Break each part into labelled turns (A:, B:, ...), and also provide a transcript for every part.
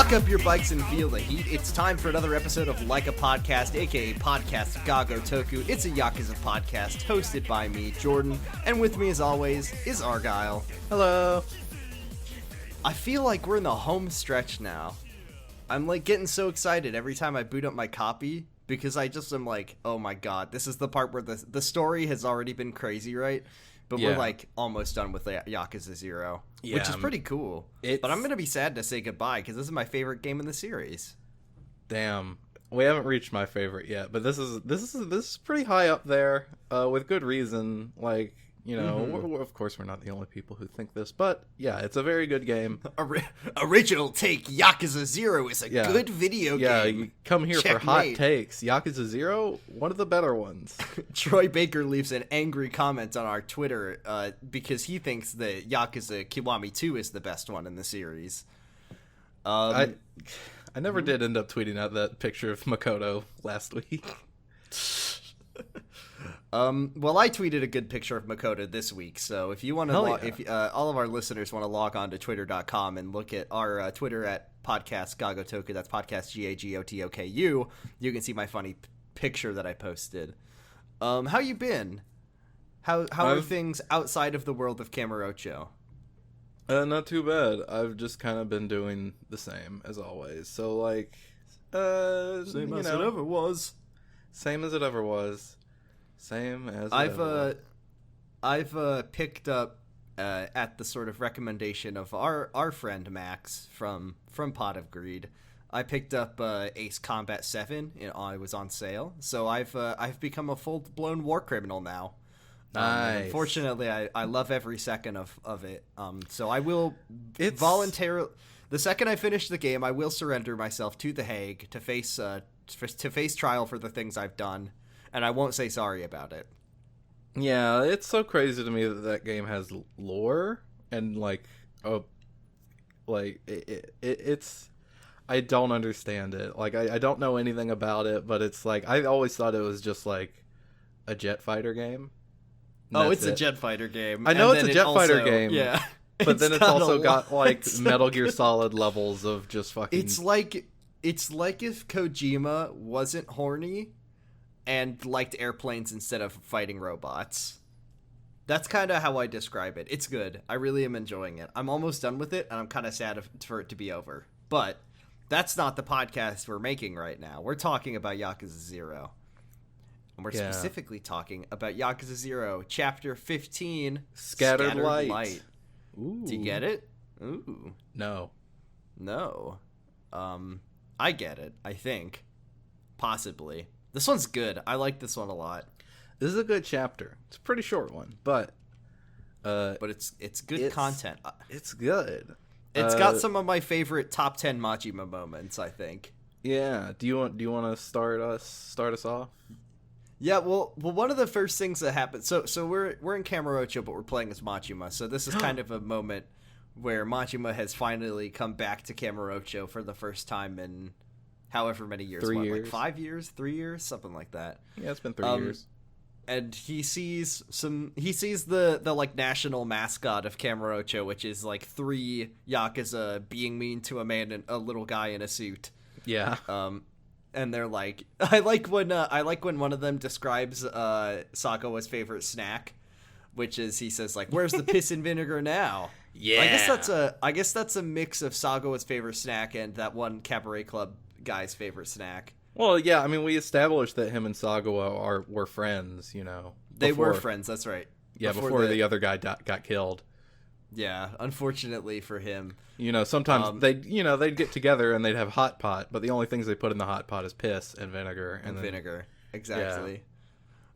A: Lock up your bikes and feel the heat. It's time for another episode of Like a Podcast, aka Podcast Gago Toku. It's a Yakuza podcast hosted by me, Jordan, and with me as always is Argyle.
B: Hello.
A: I feel like we're in the home stretch now. I'm like getting so excited every time I boot up my copy because I just am like, oh my god, this is the part where the story has already been crazy, right? But we're like almost done with Yakuza 0, which is pretty cool. But I'm going to be sad to say goodbye because this is my favorite game in the series.
B: Damn. We haven't reached my favorite yet, but this is pretty high up there with good reason. Like, you know, of course we're not the only people who think this, but yeah, it's a very good game.
A: Original take, Yakuza 0 is a good video game.
B: Yeah, you come here for hot takes. Yakuza 0, one of the better ones.
A: Troy Baker leaves an angry comment on our Twitter because he thinks that Yakuza Kiwami 2 is the best one in the series.
B: I never did end up tweeting out that picture of Makoto last week.
A: Well, I tweeted a good picture of Makoto this week, so if you want to, all of our listeners want to log on to twitter.com and look at our Twitter at Podcast Gagotoku, that's Podcast Gagotoku, you can see my funny picture that I posted. How you been? How are things outside of the world of Kamurocho?
B: Not too bad. I've just kind of been doing the same as always. So like,
A: same as it ever was.
B: Same as it ever was. Same as
A: I've picked up at the sort of recommendation of our friend Max from Pot of Greed. I picked up Ace Combat 7. It was on sale, so I've become a full blown war criminal now.
B: Nice.
A: Unfortunately, I love every second of it. So I will voluntarily. The second I finish the game, I will surrender myself to the Hague to face trial for the things I've done. And I won't say sorry about it.
B: Yeah, it's so crazy to me that game has lore and it's. I don't understand it. Like I don't know anything about it, but it's like I always thought it was just like a jet fighter game.
A: It's a jet fitter game.
B: I know it's a jet fighter game.
A: Yeah,
B: but then it's also got like Metal Gear Solid levels of just fucking.
A: It's like if Kojima wasn't horny and liked airplanes instead of fighting robots. That's kind of how I describe it. It's good. I really am enjoying it. I'm almost done with it, and I'm kind of sad for it to be over. But that's not the podcast we're making right now. We're talking about Yakuza 0. And we're specifically talking about Yakuza 0, Chapter 15,
B: Scattered Light.
A: Ooh. Do you get it? Ooh.
B: No.
A: I get it, I think. Possibly. This one's good. I like this one a lot.
B: This is a good chapter. It's a pretty short one, but
A: it's good content.
B: It's good.
A: It's got some of my favorite top 10 Majima moments, I think.
B: Yeah. Do you want to start us off?
A: Yeah. Well, one of the first things that happened. So we're in Kamurocho, but we're playing as Majima. So this is kind of a moment where Majima has finally come back to Kamurocho for the first time in however many years.
B: 3 years.
A: Like 5 years, 3 years, something like that.
B: Yeah, it's been 3 years.
A: And he sees the like national mascot of Kamurocho, which is like 3 Yakuza being mean to a man and a little guy in a suit.
B: Yeah.
A: And they're like, I like when one of them describes Sagawa's favorite snack, which is he says like, "Where's the piss and vinegar now?"
B: Yeah.
A: I guess that's a mix of Sagawa's favorite snack and that one Cabaret Club guy's favorite snack.
B: Well, yeah, I mean, we established that him and Sagawa were friends, you know.
A: They were friends, that's right.
B: Yeah, before the other guy got killed.
A: Yeah, unfortunately for him.
B: You know, sometimes they'd get together and they'd have hot pot, but the only things they put in the hot pot is piss and vinegar.
A: And vinegar, exactly.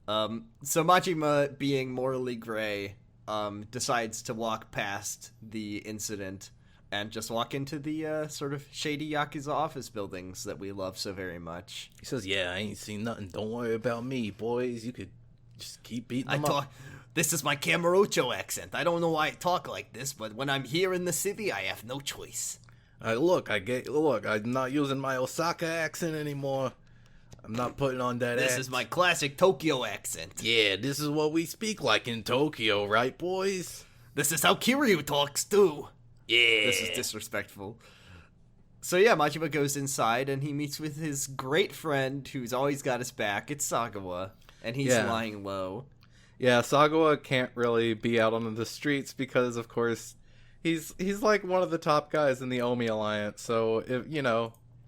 A: Yeah. So Majima, being morally gray, decides to walk past the incident and just walk into the sort of shady Yakuza office buildings that we love so very much.
B: He says, "Yeah, I ain't seen nothing. Don't worry about me, boys. You could just keep beating them up."
A: This is my Kamurocho accent. I don't know why I talk like this, but when I'm here in the city, I have no choice.
B: Look, I'm not using my Osaka accent anymore. I'm not putting on that
A: This is my classic Tokyo accent.
B: Yeah, this is what we speak like in Tokyo, right, boys?
A: This is how Kiryu talks, too.
B: Yeah.
A: This is disrespectful. So yeah, Majima goes inside and he meets with his great friend who's always got his back. It's Sagawa, and he's lying low.
B: Yeah, Sagawa can't really be out on the streets because, of course, he's like one of the top guys in the Omi Alliance. So if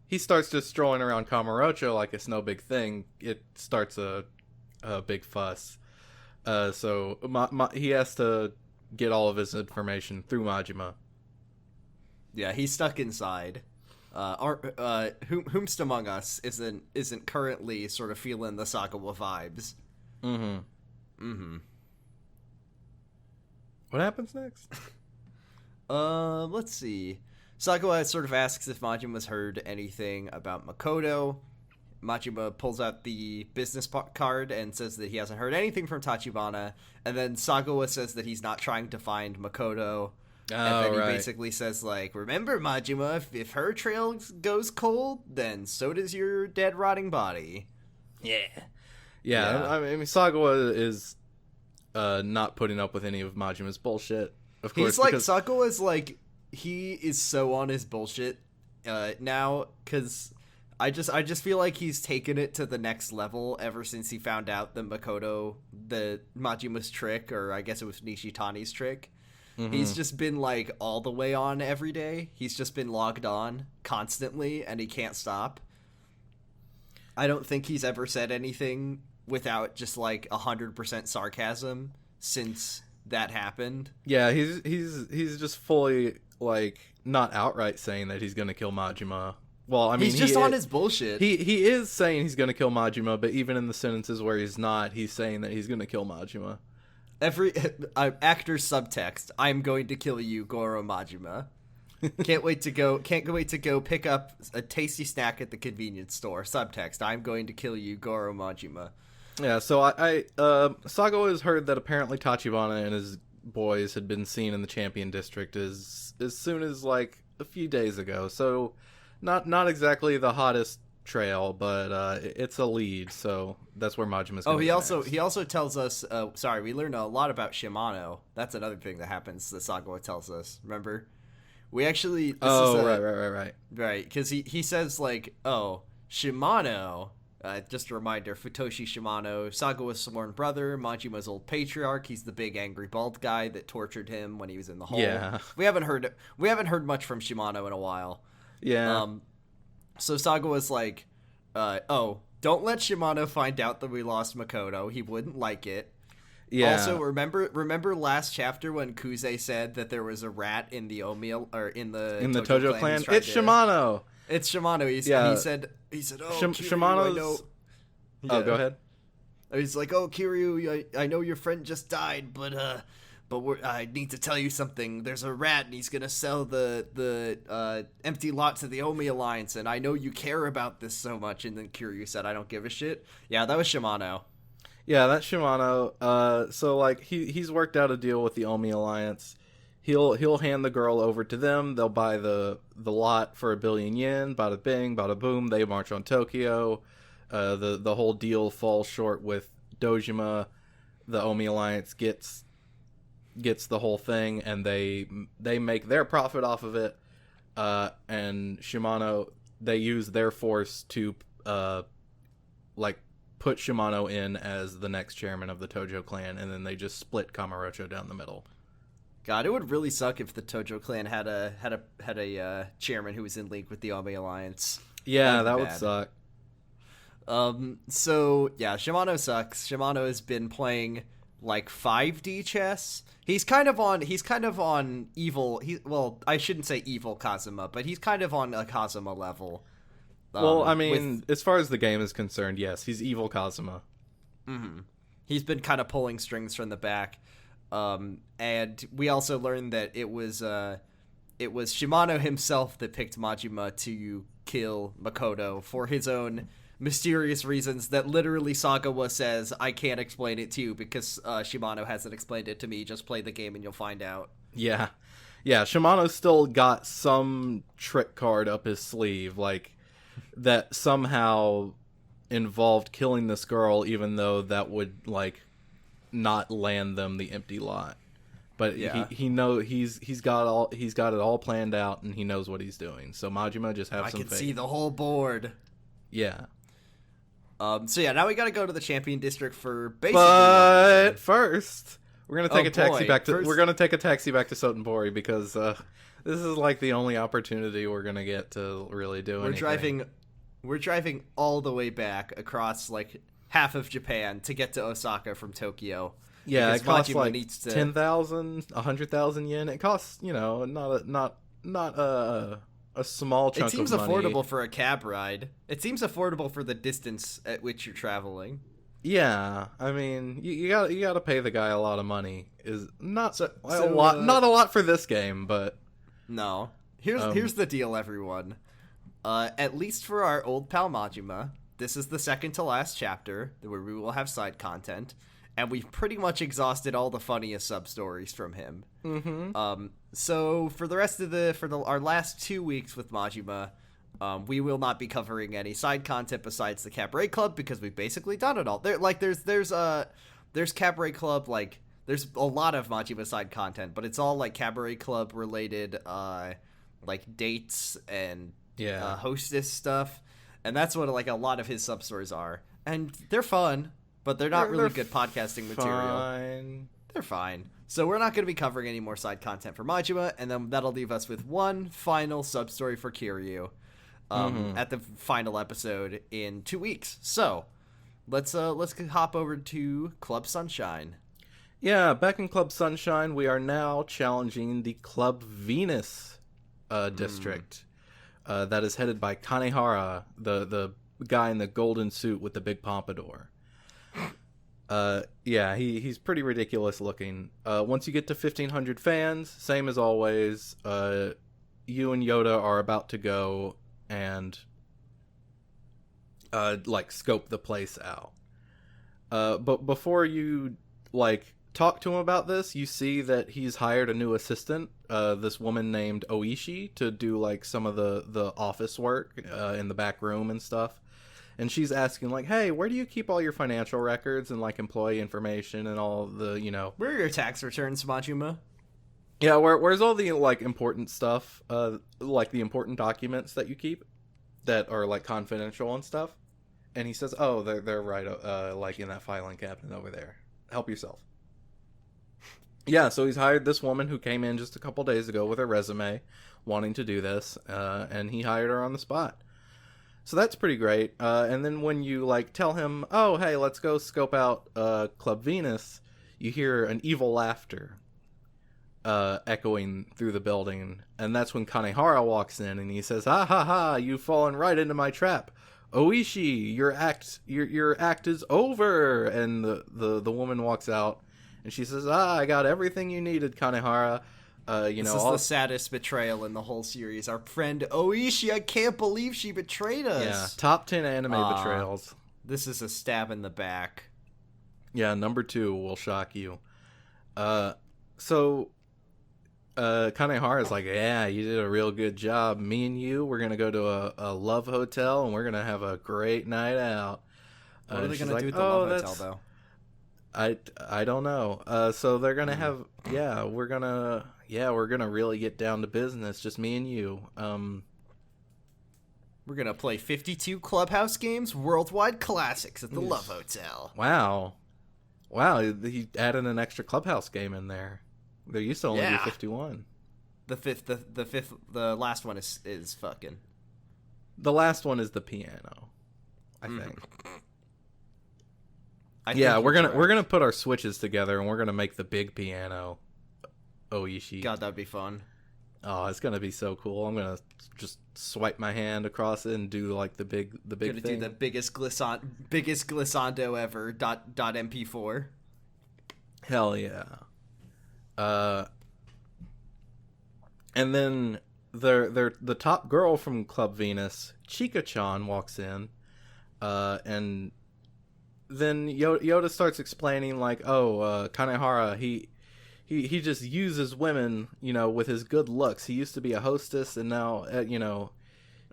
B: he starts just strolling around Kamurocho like it's no big thing, it starts a big fuss. So he has to get all of his information through Majima.
A: Yeah, he's stuck inside. Whomst among us isn't currently sort of feeling the Sagawa vibes.
B: What happens next?
A: Let's see. Sagawa sort of asks if Majima's heard anything about Makoto. Majima pulls out the business card and says that he hasn't heard anything from Tachibana, and then Sagawa says that he's not trying to find Makoto. And then he basically says, like, remember, Majima, if her trail goes cold, then so does your dead, rotting body.
B: Yeah. I mean, Sagawa is not putting up with any of Majima's bullshit. Of course,
A: he's like, Sagawa's like, he is so on his bullshit now, because I just feel like he's taken it to the next level ever since he found out that Makoto, the Majima's trick, or I guess it was Nishitani's trick. He's just been, like, all the way on every day. He's just been logged on constantly, and he can't stop. I don't think he's ever said anything without just, like, 100% sarcasm since that happened.
B: Yeah, he's just fully, like, not outright saying that he's gonna kill Majima. Well, I mean,
A: he's just on his bullshit.
B: He is saying he's gonna kill Majima, but even in the sentences where he's not, he's saying that he's gonna kill Majima.
A: Every actor's subtext: "I'm going to kill you, Goro Majima." Can't wait to go pick up a tasty snack at the convenience store. Subtext: "I'm going to kill you, Goro Majima."
B: Yeah. So Sagawa has heard that apparently Tachibana and his boys had been seen in the Champion District as soon as like a few days ago. So not exactly the hottest trail, but it's a lead, so that's where Majima's going.
A: He also tells us we learn a lot about Shimano. That's another thing that happens that Sagawa tells us. Remember, we actually right, because he says, like, Shimano, just a reminder, Futoshi Shimano, Sagawa's sworn brother, Majima's old patriarch. He's the big angry bald guy that tortured him when he was in the hole.
B: Yeah,
A: we haven't heard much from Shimano in a while.
B: Yeah.
A: So Sagawa's like, don't let Shimano find out that we lost Makoto. He wouldn't like it. Yeah. Also, remember last chapter when Kuze said that there was a rat in the Omi, or in the
B: Tojo clan? It's Shimano.
A: It's Shimano. He said,
B: Shimano's... Oh, go ahead.
A: He's like, Kiryu, I know your friend just died, but I need to tell you something. There's a rat, and he's gonna sell the empty lot to the Omi Alliance, and I know you care about this so much. And then Kiryu said, "I don't give a shit." Yeah, that was Shimano.
B: Yeah, that's Shimano. So like he's worked out a deal with the Omi Alliance. He'll hand the girl over to them. They'll buy the lot for 1 billion yen. Bada bing, bada boom. They march on Tokyo. The whole deal falls short with Dojima. The Omi Alliance gets the whole thing, and they make their profit off of it, and Shimano, they use their force to put Shimano in as the next chairman of the Tojo clan, and then they just split Kamurocho down the middle.
A: God, it would really suck if the Tojo clan had a chairman who was in league with the Omi Alliance.
B: Yeah, that would suck.
A: So yeah, Shimano sucks. Shimano has been playing like 5D chess. He's kind of on evil. I shouldn't say evil Kazuma, but he's kind of on a Kazuma level.
B: Well, I mean, as far as the game is concerned, yes, he's evil Kazuma.
A: Mm-hmm. He's been kind of pulling strings from the back. And we also learned that it was Shimano himself that picked Majima to kill Makoto for his own mysterious reasons that literally Sagawa says, "I can't explain it to you because Shimano hasn't explained it to me. Just play the game and you'll find out." Yeah.
B: Shimano's still got some trick card up his sleeve, like that somehow involved killing this girl, even though that would like not land them the empty lot. But
A: Yeah.
B: he's got it all planned out, and he knows what he's doing. So Majima, just have
A: I
B: some
A: can
B: faith.
A: see the whole board.
B: Yeah.
A: So yeah, now we gotta go to the Champion District for basically.
B: But first, we're gonna take
A: Oh,
B: a taxi
A: boy.
B: back to
A: First-
B: we're gonna take a taxi back to Sotenbori because this is like the only opportunity we're gonna get to really do anything.
A: We're driving all the way back across like half of Japan to get to Osaka from Tokyo.
B: Yeah,
A: because
B: it costs
A: Majima
B: like
A: needs to-
B: 10,000, 100,000 yen. It costs, not a small
A: It
B: chunk
A: seems
B: of money.
A: affordable for a cab ride. It seems affordable for the distance at which you're traveling.
B: Yeah, I mean, you got to pay the guy a lot of money. Is not
A: So-
B: a
A: so,
B: lot, not a lot for this game, but
A: No. Here's the deal, everyone. At least for our old pal Majima, this is the second to last chapter where we will have side content, and we've pretty much exhausted all the funniest sub stories from him.
B: mm-hmm.
A: So for the rest of our last 2 weeks with Majima, we will not be covering any side content besides the Cabaret Club because we've basically done it all. There's Cabaret Club, like there's a lot of Majima side content, but it's all like Cabaret Club related, like dates and hostess stuff, and that's what like a lot of his sub stories are, and they're fun, but they're not really good podcasting material. They're fine. So we're not going to be covering any more side content for Majima, and then that'll leave us with one final sub story for Kiryu at the final episode in 2 weeks. So let's hop over to Club Sunshine.
B: Yeah, back in Club Sunshine, we are now challenging the Club Venus district that is headed by Kanehara, the guy in the golden suit with the big pompadour. Yeah, he's pretty ridiculous looking. Once you get to 1,500 fans, same as always, you and Yoda are about to go and scope the place out. But before you talk to him about this, you see that he's hired a new assistant, this woman named Oishi, to do some of the office work in the back room and stuff. And she's asking hey, where do you keep all your financial records and employee information and all the
A: Where are your tax returns, Majima?
B: Yeah, where's all the important stuff, the important documents that you keep that are confidential and stuff? And he says, oh, they're right in that filing cabinet over there. Help yourself. Yeah, so he's hired this woman who came in just a couple days ago with her resume wanting to do this, and he hired her on the spot. So that's pretty great. And then when you tell him, oh, hey, let's go scope out Club Venus, you hear an evil laughter echoing through the building. And that's when Kanehara walks in and he says, ha ha ha, you've fallen right into my trap. Oishi, your act is over. And the woman walks out and she says, I got everything you needed, Kanehara. This
A: is the saddest betrayal in the whole series. Our friend Oishi, I can't believe she betrayed us.
B: Yeah, top 10 anime betrayals.
A: This is a stab in the back.
B: Yeah, number 2 will shock you. So Kanehara's yeah, you did a real good job. Me and you, we're gonna go to a love hotel and we're gonna have a great night out.
A: What are they gonna do at the love hotel, though?
B: I don't know. So they're gonna have we're gonna really get down to business, just me and you.
A: We're gonna play 52 Clubhouse games, worldwide classics at the Love Hotel.
B: Wow, he added an extra Clubhouse game in there. There used to only be 51.
A: The last one is fucking.
B: The last one is the piano, I think. We're gonna put our switches together and we're gonna make the big piano. Oishi.
A: God, that'd be fun.
B: Oh, it's gonna be so cool. I'm gonna just swipe my hand across it and do the big
A: gonna
B: thing.
A: Do the biggest glissando ever. .mp4.
B: Hell yeah. And then the top girl from Club Venus, Chika-chan, walks in, and then Yoda starts explaining Kanehara, he just uses women, with his good looks. He used to be a hostess, and now,
A: Or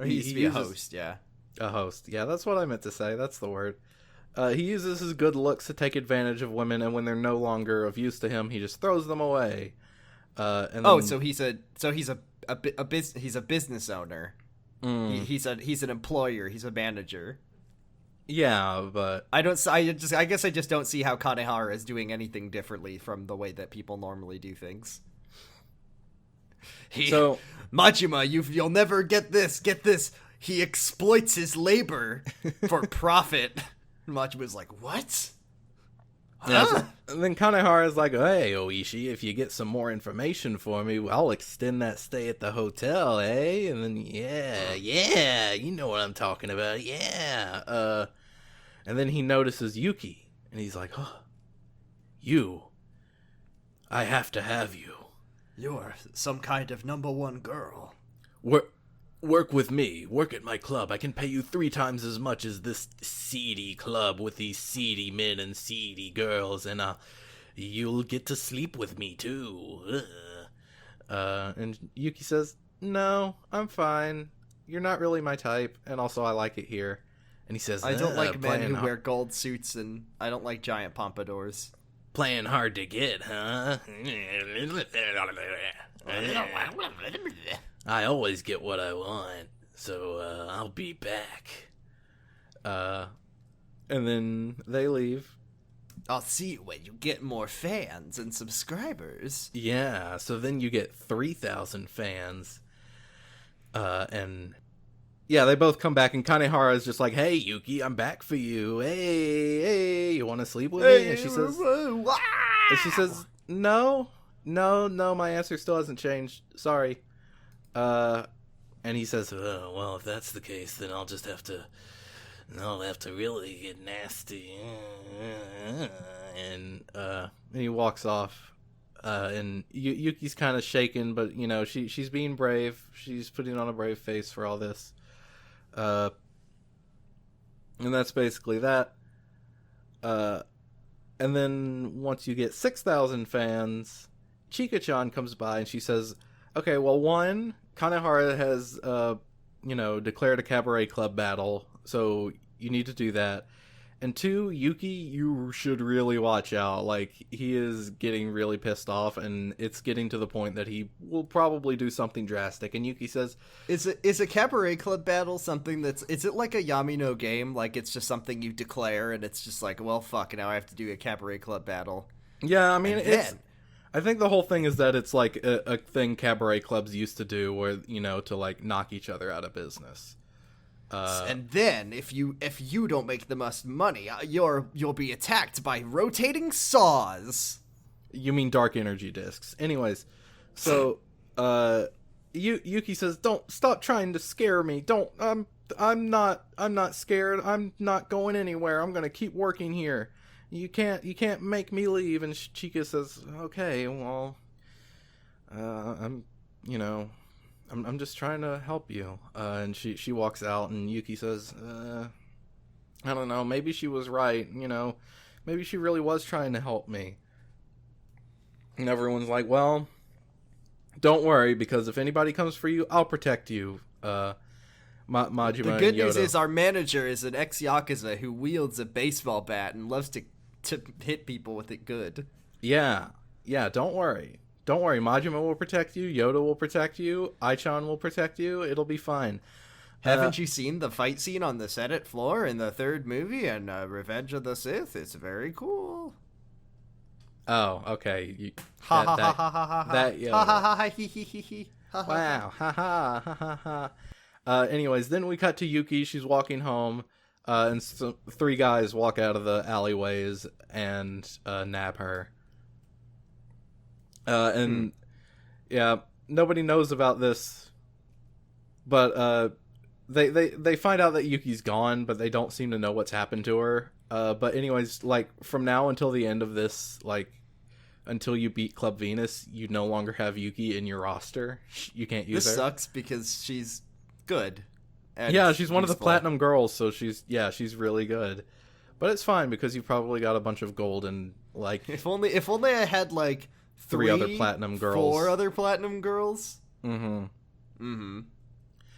A: he used to be a host, yeah.
B: A host, yeah, that's what I meant to say. That's the word. He uses his good looks to take advantage of women, and when they're no longer of use to him, he just throws them away. And then,
A: so he's a business owner. He's an employer. He's a manager.
B: Yeah, but
A: I guess I just don't see how Kanehara is doing anything differently from the way that people normally do things. Majima, you'll never get this. Get this. He exploits his labor for profit. Majima's like, what?
B: Yeah, and then Kanehara's like, hey, Oishi, if you get some more information for me, I'll extend that stay at the hotel, eh? And then, yeah, you know what I'm talking about, yeah. And then he notices Yuki, and he's like, oh, I have to have you.
A: You're some kind of #1 girl.
B: Work with me. Work at my club. I can pay you 3 times as much as this seedy club with these seedy men and seedy girls, and you'll get to sleep with me too. And Yuki says, no, I'm fine. You're not really my type, and also I like it here. And he says,
A: I don't like men who wear gold suits, and I don't like giant pompadours.
B: Playing hard to get, huh? I always get what I want, so I'll be back. And then they leave.
A: I'll see you when you get more fans and subscribers.
B: Yeah, so then you get 3,000 fans. And yeah, they both come back, and Kanehara is just like, hey, Yuki, I'm back for you. Hey, you want to sleep with me? And she says, no, my answer still hasn't changed. Sorry. And he says, oh, well, if that's the case, then I'll have to really get nasty. And he walks off. And Yuki's kind of shaken, but, you know, she's being brave. She's putting on a brave face for all this. And that's basically that. And then once you get 6,000 fans, Chika-chan comes by and she says, okay, well, one, Kanehara has, declared a Cabaret Club battle, so you need to do that. And 2, Yuki, you should really watch out. Like, he is getting really pissed off, and it's getting to the point that he will probably do something drastic. And Yuki says,
A: Is a Cabaret Club battle something is it like a Yamino game? Like, it's just something you declare, and it's just like, well, fuck, now I have to do a Cabaret Club battle.
B: Yeah, I mean, I think the whole thing is that it's like a thing Cabaret Clubs used to do where, to, like, knock each other out of business.
A: And then, if you don't make the most money, you'll be attacked by rotating saws.
B: You mean dark energy discs. Anyways, so Yuki says, "Don't stop trying to scare me. Don't. I'm not scared. I'm not going anywhere. I'm gonna keep working here. You can't make me leave." And Chika says, "Okay, well, I'm just trying to help you." And she walks out, and Yuki says, I don't know, maybe she was right, maybe she really was trying to help me. And everyone's like, well, don't worry, because if anybody comes for you, I'll protect you. Majima.
A: The good news is our manager is an ex-Yakuza who wields a baseball bat and loves to hit people with it good.
B: Yeah, don't worry. Don't worry, Majima will protect you, Yoda will protect you, Aichan will protect you, it'll be fine.
A: Haven't you seen the fight scene on the Senate floor in the 3rd movie and Revenge of the Sith? It's very cool.
B: Oh, okay.
A: Ha ha ha ha ha ha.
B: That Yoda.
A: Ha ha ha ha he he he he.
B: Wow, ha ha ha ha ha. Anyways, then we cut to Yuki, she's walking home, and 3 guys walk out of the alleyways and nab her. Yeah, nobody knows about this, but they find out that Yuki's gone, but they don't seem to know what's happened to her. But anyways, like, from now until the end of this, like, until you beat Club Venus, you no longer have Yuki in your roster. You can't use her.
A: This sucks because she's good.
B: Yeah, she's one of the platinum girls, so she's really good. But it's fine because you've probably got a bunch of gold and, like,
A: if only I had, like,
B: 3 other platinum girls.
A: 4 other platinum girls.
B: Mm-hmm.
A: Mm-hmm.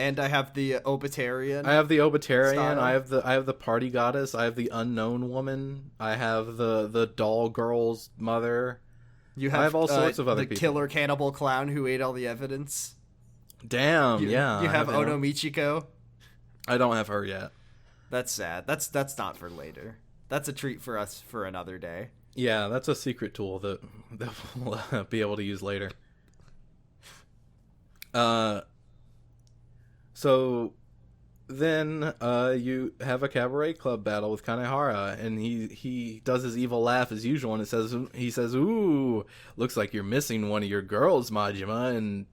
A: And I have the Obitarian.
B: I have the Obitarian.
A: Style.
B: I have the party goddess. I have the unknown woman. I have the doll girl's mother.
A: You have,
B: I have all sorts of other
A: the
B: people.
A: killer cannibal clown who ate all the evidence.
B: Damn, yeah.
A: You have
B: I
A: Ono Michiko.
B: I don't have her yet.
A: That's sad. That's not for later. That's a treat for us for another day.
B: Yeah, that's a secret tool that we'll be able to use later. So then you have a cabaret club battle with Kanehara, and he does his evil laugh as usual, and he says, "Ooh, looks like you're missing one of your girls, Majima." And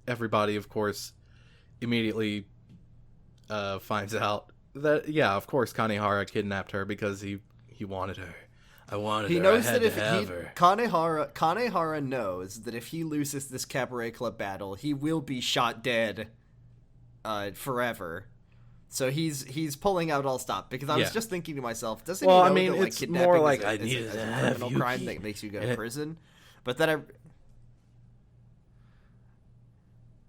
B: everybody, of course, immediately finds out that, yeah, of course, Kanehara kidnapped her because he wanted her. I wanted her. He knows that if
A: Kanehara knows that if he loses this cabaret club battle, he will be shot dead forever. So he's pulling out all stop, because I was just thinking to myself, doesn't he know that, like,
B: it's
A: kidnapping
B: more like
A: is a criminal crime that makes you go to prison? But then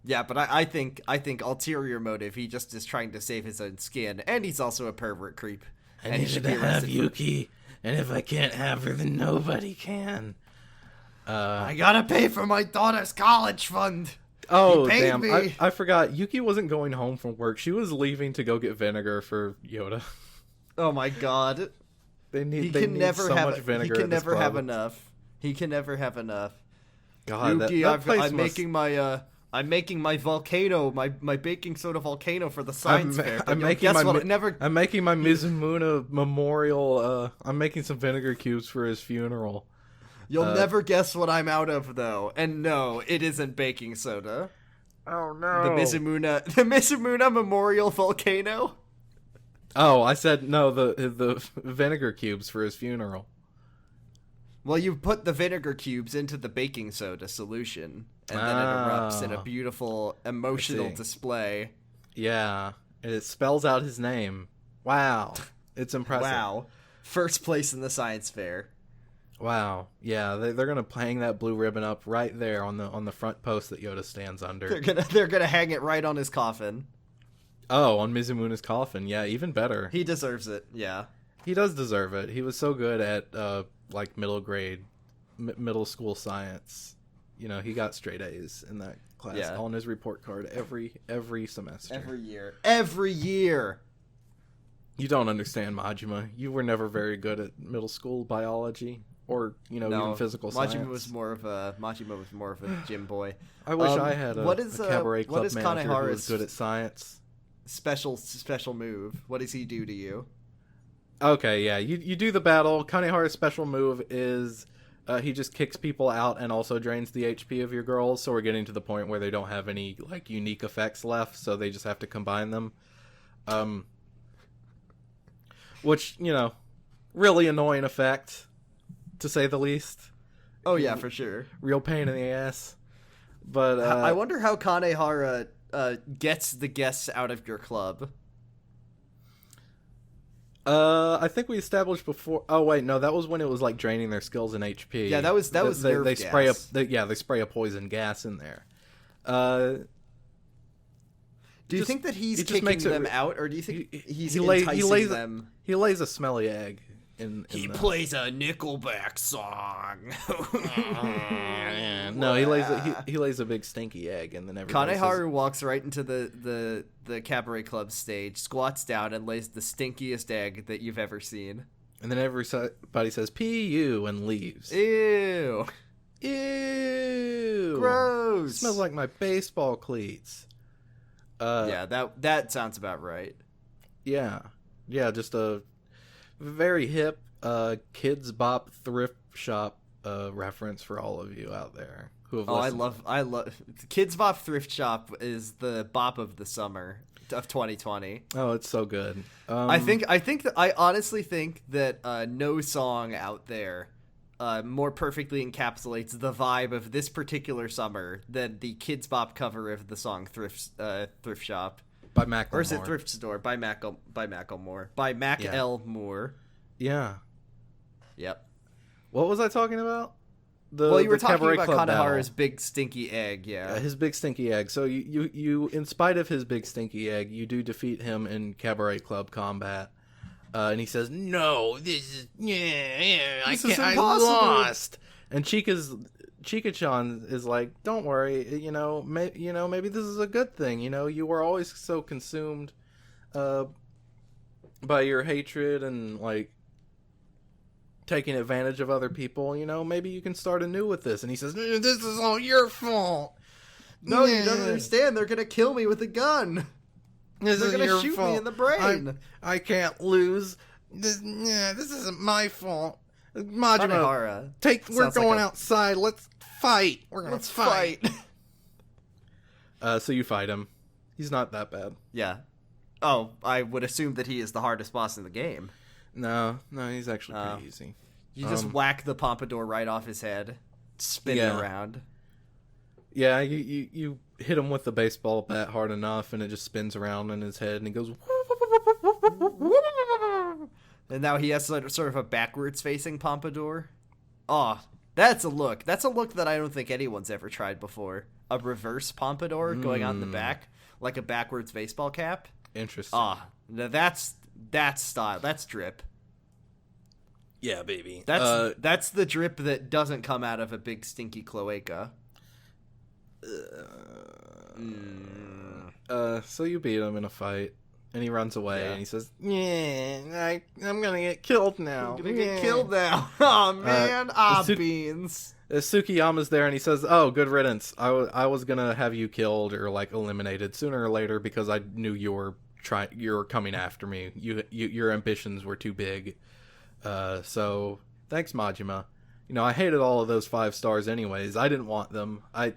A: I think ulterior motive, he just is trying to save his own skin, and he's also a pervert creep.
B: I needed to have Yuki, and if I can't have her, then nobody can.
A: I gotta pay for my daughter's college fund.
B: Oh, damn. I forgot. Yuki wasn't going home from work. She was leaving to go get vinegar for Yoda.
A: Oh my god.
B: They need so much vinegar.
A: He can never have enough. He can never have enough.
B: God,
A: Yuki, I'm making my volcano, my baking soda volcano for the science fair.
B: I'm making my Mizumuna memorial. I'm making some vinegar cubes for his funeral.
A: You'll never guess what I'm out of, though. And no, it isn't baking soda.
B: Oh no.
A: The Mizumuna memorial volcano.
B: Oh, I said no. The vinegar cubes for his funeral.
A: Well, you put the vinegar cubes into the baking soda solution, and then it erupts in a beautiful emotional display.
B: Yeah, and it spells out his name. Wow, it's impressive.
A: Wow, first place in the science fair.
B: Wow, yeah, they're gonna hang that blue ribbon up right there on the front post that Yoda stands under.
A: They're gonna hang it right on his coffin.
B: Oh, on Mizumuna's coffin. Yeah, even better.
A: He deserves it. Yeah,
B: he does deserve it. He was so good at like middle school science. You know, he got straight A's in that class on his report card every semester.
A: Every year.
B: You don't understand, Majima. You were never very good at middle school biology or, even physical science.
A: Majima was more of a gym boy.
B: I wish I had a cabaret club manager who was good at science.
A: Special move. What does he do to you?
B: Okay, yeah. You do the battle. Kanehara's special move is he just kicks people out and also drains the HP of your girls. So we're getting to the point where they don't have any like unique effects left, so they just have to combine them. Which, really annoying effect, to say the least.
A: Oh yeah, for sure.
B: Real pain in the ass. But
A: I wonder how Kanehara gets the guests out of your club.
B: I think we established before. Oh wait, no, that was when it was like draining their skills in HP.
A: Yeah, that was nerve
B: they
A: gas.
B: They spray a poison gas in there.
A: Do you think that he's kicking them out, or do you think he's enticing them?
B: He lays a smelly egg.
A: He plays a Nickelback song.
B: No, he lays a big stinky egg, and then
A: Kaneharu walks right into the cabaret club stage, squats down, and lays the stinkiest egg that you've ever seen.
B: And then everybody says "Pu" and leaves.
A: Ew. Gross.
B: Smells like my baseball cleats.
A: Yeah, that sounds about right.
B: Yeah, just a very hip Kids Bop thrift shop reference for all of you out there who have listened.
A: I love Kids Bop thrift shop is the bop of the summer of 2020.
B: Oh, it's so good.
A: I honestly think that no song out there more perfectly encapsulates the vibe of this particular summer than the Kids Bop cover of the song Thrift Shop
B: by Macklemore.
A: Or is it Thrift Store by Macklemore by Mac L Moore?
B: Yeah.
A: Yep.
B: What was I talking about?
A: Well, you were talking
B: Cabaret
A: about
B: Club
A: Kanehara's
B: battle.
A: big stinky egg, yeah.
B: His big stinky egg. So you, in spite of his big stinky egg, you do defeat him in Cabaret Club combat. And he says, "No, this is I
A: This is
B: can't. I
A: impossible."
B: lost." And Chika-chan is like, "Don't worry. Maybe this is a good thing. You were always so consumed, by your hatred and like taking advantage of other people. Maybe you can start anew with this." And he says, "This is all your fault.
A: No, you don't understand. They're gonna kill me with a gun. They're gonna shoot me in the brain.
B: I can't lose. This isn't my fault. Majima,
A: Kanehara.
B: we're going outside. Let's fight. Let's fight." So you fight him. He's not that bad.
A: Yeah. Oh, I would assume that he is the hardest boss in the game.
B: No, he's actually pretty easy.
A: You just whack the pompadour right off his head, spin it around.
B: Yeah, you hit him with the baseball bat hard enough, and it just spins around in his head, and he goes.
A: And now he has sort of a backwards-facing pompadour. Oh, that's a look. That's a look that I don't think anyone's ever tried before. A reverse pompadour going on the back, like a backwards baseball cap.
B: Interesting.
A: Now that's style. That's drip.
B: Yeah, baby.
A: That's the drip that doesn't come out of a big stinky cloaca.
B: So you beat him in a fight, and he runs away, and he says, I'm gonna get killed now.
A: I'm gonna get killed now. Oh, man. Beans.
B: Tsukiyama's there, and he says, "Oh, good riddance. I was gonna have you killed or like eliminated sooner or later because I knew you were coming after me. Your ambitions were too big. So thanks, Majima. I hated all of those 5 stars anyways. I didn't want them. I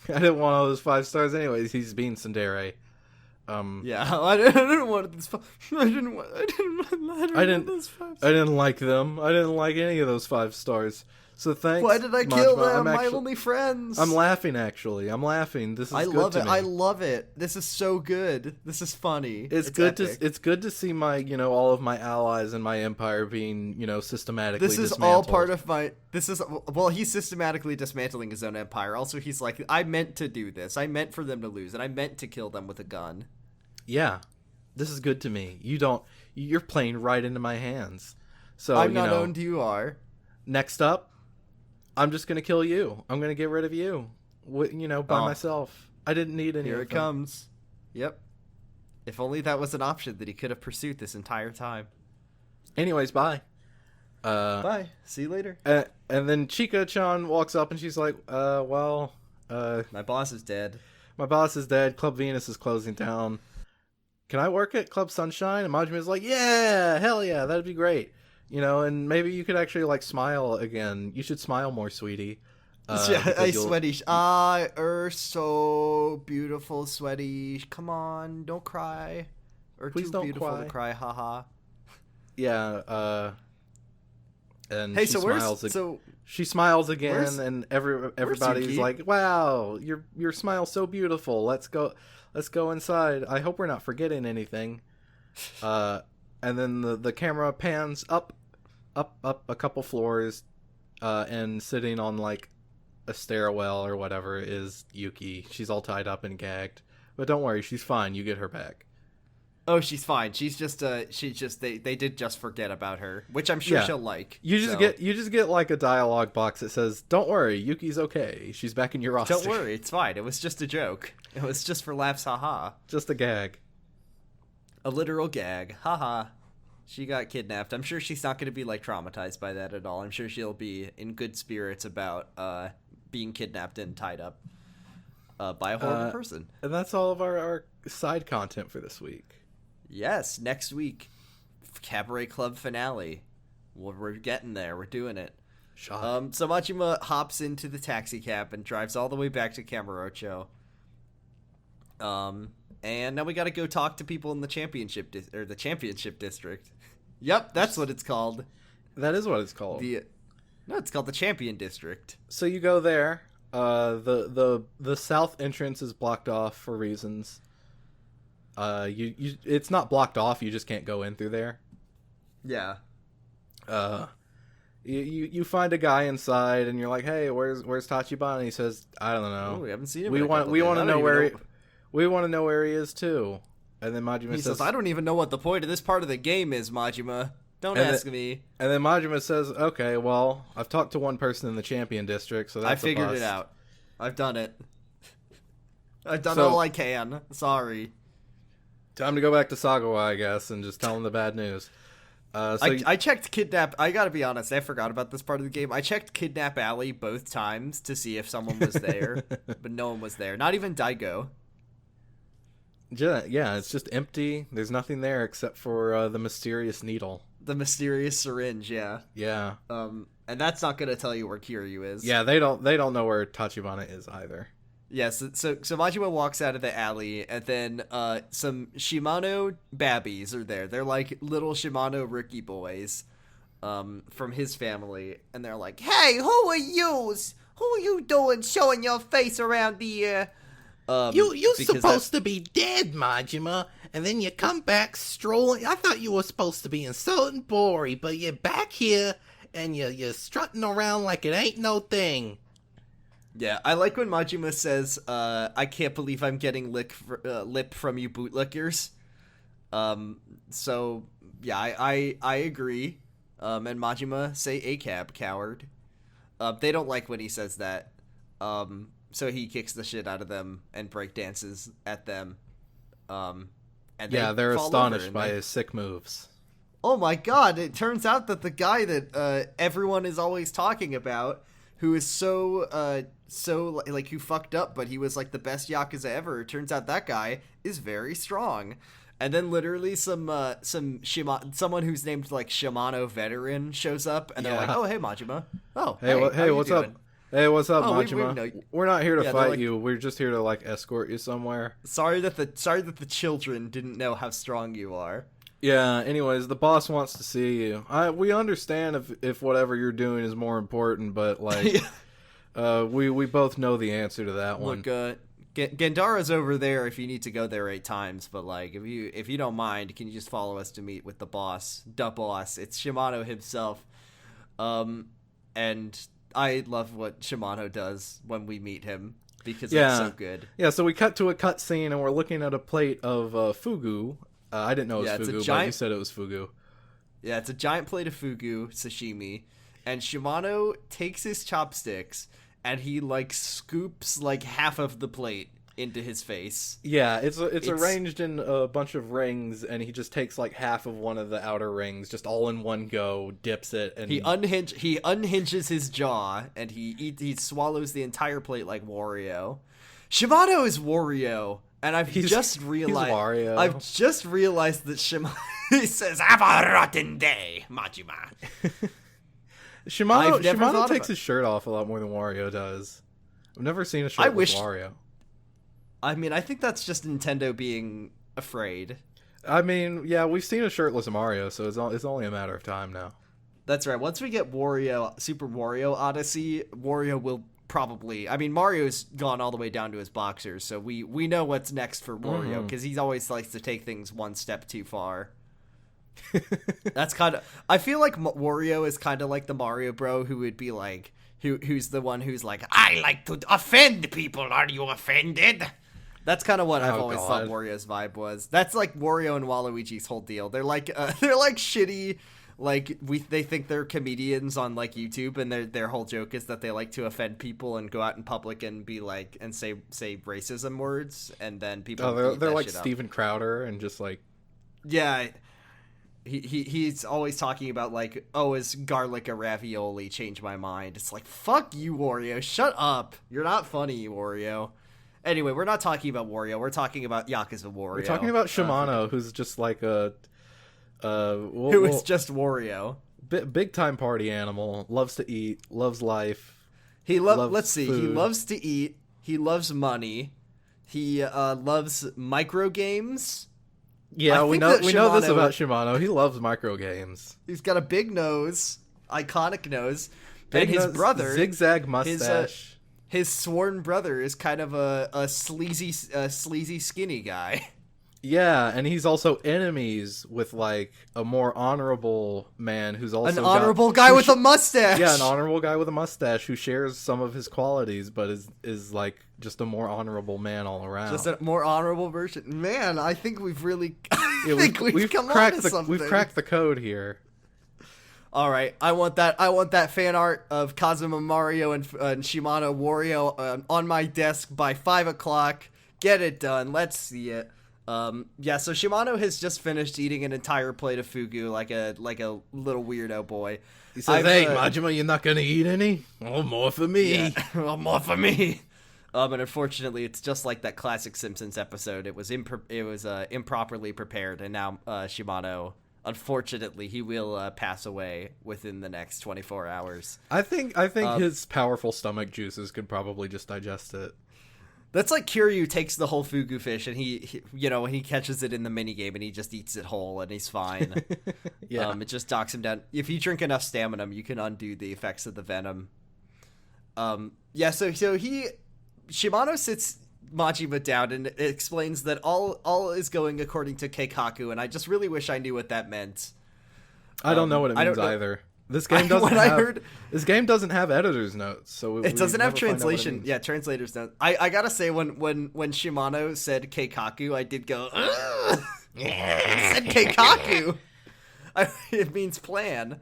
B: didn't want all those 5 stars anyways. He's being tsundere.
A: Yeah, I didn't want this. I didn't want those 5 stars.
B: I didn't like them. I didn't like any of those 5 stars. So thanks.
A: Why did I kill them? My only friends.
B: I'm laughing, actually. I'm laughing. This is
A: I
B: good
A: love
B: to
A: it.
B: me.
A: I love it. This is so good. This is funny.
B: It's good to see my, all of my allies and my empire being, systematically
A: This is
B: dismantled.
A: all part of my... he's systematically dismantling his own empire. Also, he's like, I meant to do this. I meant for them to lose, and I meant to kill them with a gun.
B: Yeah. This is good to me. You're playing right into my hands. So,
A: I'm not owned, you are.
B: Next up, I'm just going to kill you. I'm going to get rid of you, by myself. I didn't need any
A: Here it comes. Yep. If only that was an option that he could have pursued this entire time.
B: Anyways, bye.
A: Bye. See you later.
B: And then Chika-chan walks up and she's like,
A: my boss is dead.
B: My boss is dead. Club Venus is closing down. Can I work at Club Sunshine? And Majima's like, yeah, hell yeah, that'd be great. And maybe you could actually, like, smile again. You should smile more, sweetie.
A: Sweaty. So beautiful, sweaty. Come on, don't cry. Or
B: please
A: too
B: don't
A: beautiful
B: cry.
A: to cry, haha.
B: Yeah, and
A: hey,
B: she
A: so
B: smiles she smiles again, and everybody's like, wow, your smile's so beautiful. Let's go inside. I hope we're not forgetting anything. And then the camera pans up a couple floors, and sitting on like a stairwell or whatever is Yuki. She's all tied up and gagged, but don't worry, she's fine. You get her back.
A: Oh, she's fine. They did just forget about her, which I'm sure she'll like.
B: You just get like a dialogue box that says, "Don't worry, Yuki's okay. She's back in your roster.
A: Don't worry, it's fine. It was just a joke. It was just for laughs, haha.
B: Just a gag.
A: A literal gag, haha." She got kidnapped. I'm sure she's not going to be like traumatized by that at all. I'm sure she'll be in good spirits about being kidnapped and tied up by a horrible person.
B: And that's all of our side content for this week.
A: Yes, next week, Cabaret Club finale. We're getting there. We're doing it. So Majima hops into the taxi cab and drives all the way back to Kamurocho. And now we got to go talk to people in the championship district. Yep, that's what it's called.
B: That is what it's called.
A: No, it's called the Champion District.
B: So you go there. The south entrance is blocked off for reasons. It's not blocked off. You just can't go in through there.
A: Yeah.
B: You find a guy inside, and you're like, "Hey, where's Tachibana?" And he says, "I don't know.
A: Oh, we haven't seen him.
B: We want to know where he is too." And then Majima says,
A: "I don't even know what the point of this part of the game is, Majima. Don't ask me."
B: And then Majima says, "Okay, well, I've talked to one person in the Champion District, so that's
A: I figured it out. I've done it. I've done all I can. Sorry.
B: Time to go back to Sagawa, I guess, and just tell him the bad news."
A: I checked Kidnap. I gotta be honest, I forgot about this part of the game. I checked Kidnap Alley both times to see if someone was there, but no one was there. Not even Daigo.
B: Yeah, it's just empty. There's nothing there except for the mysterious needle.
A: The mysterious syringe, yeah.
B: Yeah.
A: And that's not gonna tell you where Kiryu is.
B: Yeah, they don't know where Tachibana is either.
A: Yeah, so Majima walks out of the alley, and then some Shimano babbies are there. They're like little Shimano rookie boys from his family, and they're like, "Hey, who are yous? Who are you doing showing your face around here?"
C: You're supposed to be dead, Majima, and then you come back strolling. I thought you were supposed to be insulting Bori, but you're back here, and you're strutting around like it ain't no thing.
A: Yeah, I like when Majima says, "I can't believe I'm getting lip from you bootlickers." So yeah, I agree. And Majima say "ACAB, coward." They don't like when he says that. So he kicks the shit out of them and breakdances at them. And
B: they're astonished by his sick moves.
A: Oh my god! It turns out that the guy that everyone is always talking about, who is so who fucked up, but he was like the best Yakuza ever. It turns out that guy is very strong. And then literally someone who's named like Shimano Veteran shows up, and they're like, "Oh, hey Majima. Oh,
B: hey, what's up? Hey, what's up,
A: Majima?
B: We're not here to fight you. We're just here to like escort you somewhere.
A: Sorry that the children didn't know how strong you are."
B: Yeah, anyways, the boss wants to see you. We understand if whatever you're doing is more important, but like we both know the answer to that one.
A: Look, Gendara's over there if you need to go there 8 times, but like if you don't mind, can you just follow us to meet with the boss? The boss. It's Shimano himself. And I love what Shimano does when we meet him because it's so good.
B: Yeah, so we cut to a cutscene and we're looking at a plate of fugu. I didn't know it was fugu, but you said it was fugu.
A: Yeah, it's a giant plate of fugu sashimi, and Shimano takes his chopsticks and he like scoops like half of the plate into his face.
B: Yeah, it's arranged in a bunch of rings, and he just takes like half of one of the outer rings, just all in one go, dips it, and
A: he unhinges his jaw, and he swallows the entire plate like Wario. Shimano is Wario. And I've just realized that Shimano he says, "Have a rotten day, Majima."
B: Shimano takes his shirt off a lot more than Wario does. I've never seen a shirtless Wario.
A: I mean, I think that's just Nintendo being afraid.
B: I mean, yeah, we've seen a shirtless Mario, so it's only a matter of time now.
A: That's right. Once we get Super Wario Odyssey, Wario will probably... I mean, Mario's gone all the way down to his boxers, so we know what's next for Wario, because he always likes to take things one step too far. That's kind of... I feel like Wario is kind of like the Mario bro who would be like... Who's the one who's like, "I like to offend people, are you offended?" That's kind of what I've always thought Wario's vibe was. That's like Wario and Waluigi's whole deal. They're like shitty... Like, they think they're comedians on, like, YouTube, and their whole joke is that they like to offend people and go out in public and be like, and say racism words, and then people...
B: Oh, they're like Steven Crowder, and just like...
A: Yeah, he's always talking about, like, "Oh, is garlic a ravioli? Change my mind." It's like, fuck you, Wario, shut up. You're not funny, Wario. Anyway, we're not talking about Wario, we're talking about Yakuza Wario.
B: We're talking about Shimano, who's just like a...
A: who is just Wario.
B: Big time party animal, loves to eat, loves life.
A: Let's see.
B: Food.
A: He loves to eat. He loves money. He loves micro games.
B: Yeah, we know this about Shimano. He loves micro games.
A: He's got a big nose, iconic nose, and his brother,
B: zigzag mustache.
A: His sworn brother is kind of a sleazy, skinny guy.
B: Yeah, and he's also enemies with like a more honorable man who's also
A: an honorable guy with a mustache.
B: Yeah, an honorable guy with a mustache who shares some of his qualities, but is like just a more honorable man all around.
A: Just a more honorable version. Man, I think we've really, we've come
B: cracked
A: on to something.
B: We've cracked the code here.
A: All right, I want that fan art of Kazuma Mario and Shimano Wario on my desk by 5 o'clock. Get it done. Let's see it. Yeah, so Shimano has just finished eating an entire plate of fugu like a little weirdo boy.
C: He says, "Hey, Majima, you're not gonna eat any? Oh, more for me.
A: Yeah, well, more for me." And unfortunately, it's just like that classic Simpsons episode. It was improperly prepared, and now Shimano, unfortunately, he will pass away within the next 24 hours.
B: I think his powerful stomach juices could probably just digest it.
A: That's like Kiryu takes the whole fugu fish and he catches it in the minigame and he just eats it whole and he's fine.
B: Yeah.
A: It just knocks him down. If you drink enough stamina, you can undo the effects of the venom. Yeah, so Shimano sits Majima down and explains that all is going according to Keikaku, and I just really wish I knew what that meant.
B: I don't know what it means either. This game doesn't have editor's notes, so
A: it doesn't have translation. Yeah, translators notes. I gotta say, when Shimano said Keikaku, I did go, ugh! It said Keikaku. It means plan.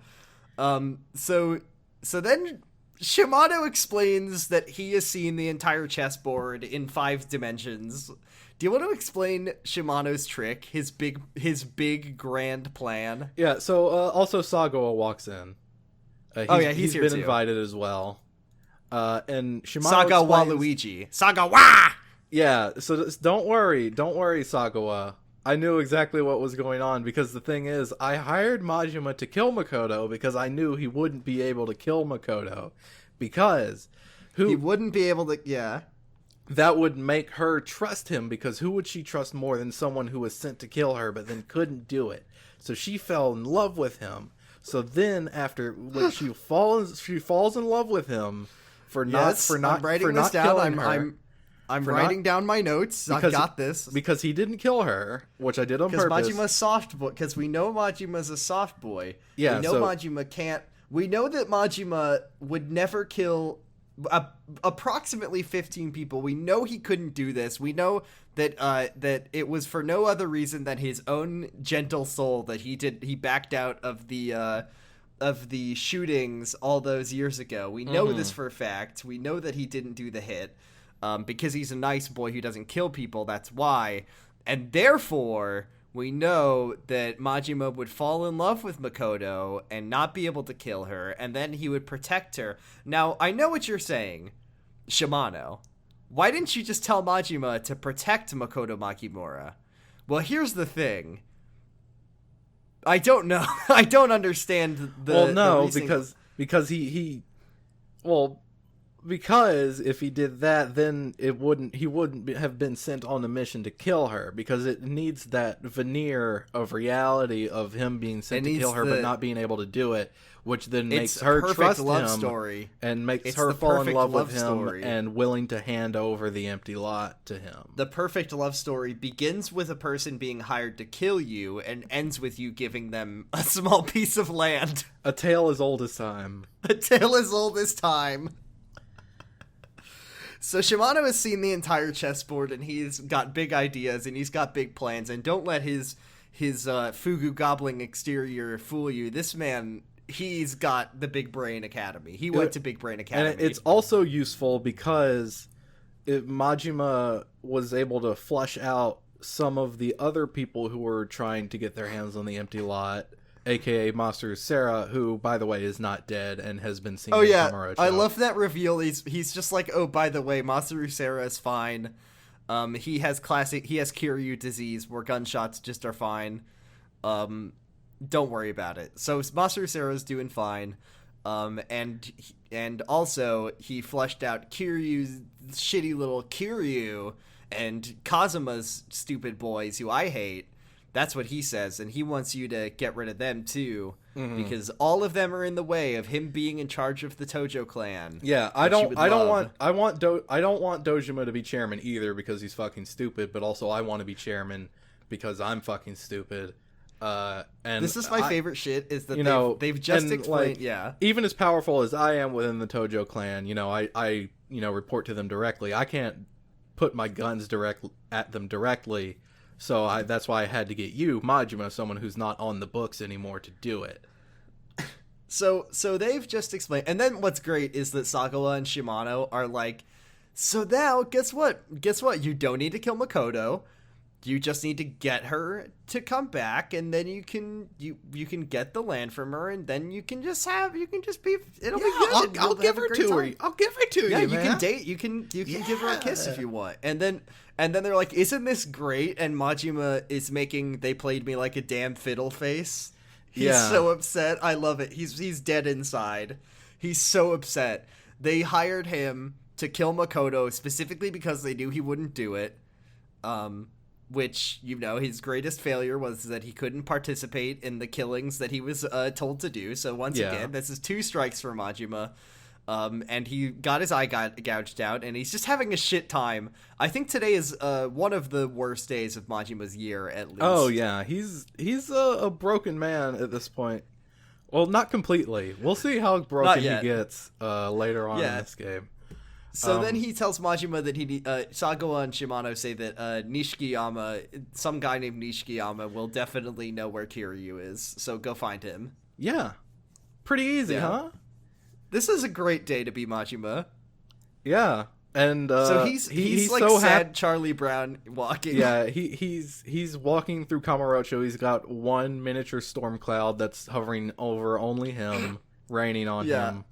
A: So then Shimano explains that he has seen the entire chessboard in 5 dimensions. Do you want to explain Shimano's trick, his big grand plan?
B: Yeah, so also Sagawa walks in. He's
A: here
B: been
A: too.
B: Invited as well. And Shimano
A: Sagawaluigi. Sagawa!
B: Yeah, so don't worry, Sagawa. I knew exactly what was going on, because the thing is, I hired Majima to kill Makoto because I knew he wouldn't be able to kill Makoto. Because
A: he wouldn't be able to, yeah.
B: That would make her trust him, because who would she trust more than someone who was sent to kill her but then couldn't do it? So she fell in love with him. So then after she falls in love with him for not killing her.
A: I'm writing down my notes. I've got this.
B: Because he didn't kill her, which I did on purpose.
A: Because Majima's soft boy. Because we know Majima's a soft boy.
B: Yeah,
A: we know Majima can't. We know that Majima would never kill approximately 15 people. We know he couldn't do this. We know that that it was for no other reason than his own gentle soul that he backed out of the shootings all those years ago. We know this for a fact. We know that he didn't do the hit. Because he's a nice boy who doesn't kill people, that's why. And therefore, we know that Majima would fall in love with Makoto and not be able to kill her, and then he would protect her. Now, I know what you're saying, Shimano. Why didn't you just tell Majima to protect Makoto Makimura? Well, here's the thing. I don't know. I don't understand the
B: Well, no,
A: the reasoning.
B: because because if he did that, then he wouldn't have been sent on a mission to kill her, because it needs that veneer of reality of him being sent to kill her but not being able to do it, which then makes her trust him
A: story.
B: And makes her fall in love with him and willing to hand over the empty lot to him.
A: The perfect love story begins with a person being hired to kill you and ends with you giving them a small piece of land.
B: A tale as old as time.
A: A tale as old as time. So Shimano has seen the entire chessboard, and he's got big ideas, and he's got big plans, and don't let his fugu gobbling exterior fool you. This man, he's got the Big Brain Academy. He went to Big Brain Academy.
B: And it's also useful because Majima was able to flush out some of the other people who were trying to get their hands on the empty lot, aka Masaru Sarah, who, by the way, is not dead and has been seen in Kamurocho.
A: I love that reveal. He's just like, oh, by the way, Masaru Sarah is fine. He has Kiryu disease where gunshots just are fine. Don't worry about it. So Masaru Sarah's doing fine. And also he flushed out Kiryu's shitty little Kiryu and Kazuma's stupid boys who I hate. That's what he says, and he wants you to get rid of them too, because all of them are in the way of him being in charge of the Tojo clan.
B: Yeah, I don't want Dojima to be chairman either, because he's fucking stupid, but also I want to be chairman because I'm fucking stupid. And
A: this is my favorite shit is that they've just explained,
B: like,
A: yeah.
B: Even as powerful as I am within the Tojo clan, I report to them directly. I can't put my guns at them directly, so that's why I had to get you, Majima, someone who's not on the books anymore, to do it.
A: So they've just explained, and then what's great is that Sagawa and Shimano are like, so now guess what? You don't need to kill Makoto. You just need to get her to come back, and then you can get the land from her, and then you can just be. It'll be good.
C: I'll give her to her. I'll give her to you.
A: Yeah, you
C: man.
A: can date. You can give her a kiss if you want, and then they're like, "Isn't this great?" And Majima is making "They played me like a damn fiddle" face. He's so upset. I love it. He's dead inside. He's so upset. They hired him to kill Makoto specifically because they knew he wouldn't do it. Which, his greatest failure was that he couldn't participate in the killings that he was told to do. So once again, this is 2 strikes for Majima. And he got his eye gouged out, and he's just having a shit time. I think today is one of the worst days of Majima's year, at least.
B: Oh, yeah. He's a broken man at this point. Well, not completely. We'll see how broken he gets later on in this game.
A: So then he tells Majima that Sagawa and Shimano say that Nishikiyama, some guy named Nishikiyama, will definitely know where Kiryu is. So go find him.
B: Yeah. Pretty easy, huh?
A: This is a great day to be Majima.
B: Yeah. And
A: so he's like
B: so
A: sad Charlie Brown walking.
B: Yeah, he's walking through Kamurocho. He's got one miniature storm cloud that's hovering over only him, raining on him.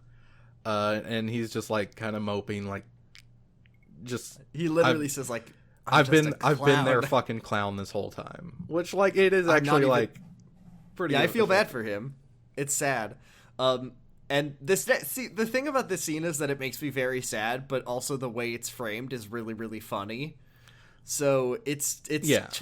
B: And he's just like kind of moping, like, just
A: he literally says like,
B: I've been their fucking clown this whole time, which like it is actually like pretty.
A: Yeah, I feel bad for him. It's sad. And the thing about this scene is that it makes me very sad, but also the way it's framed is really, really funny. So it's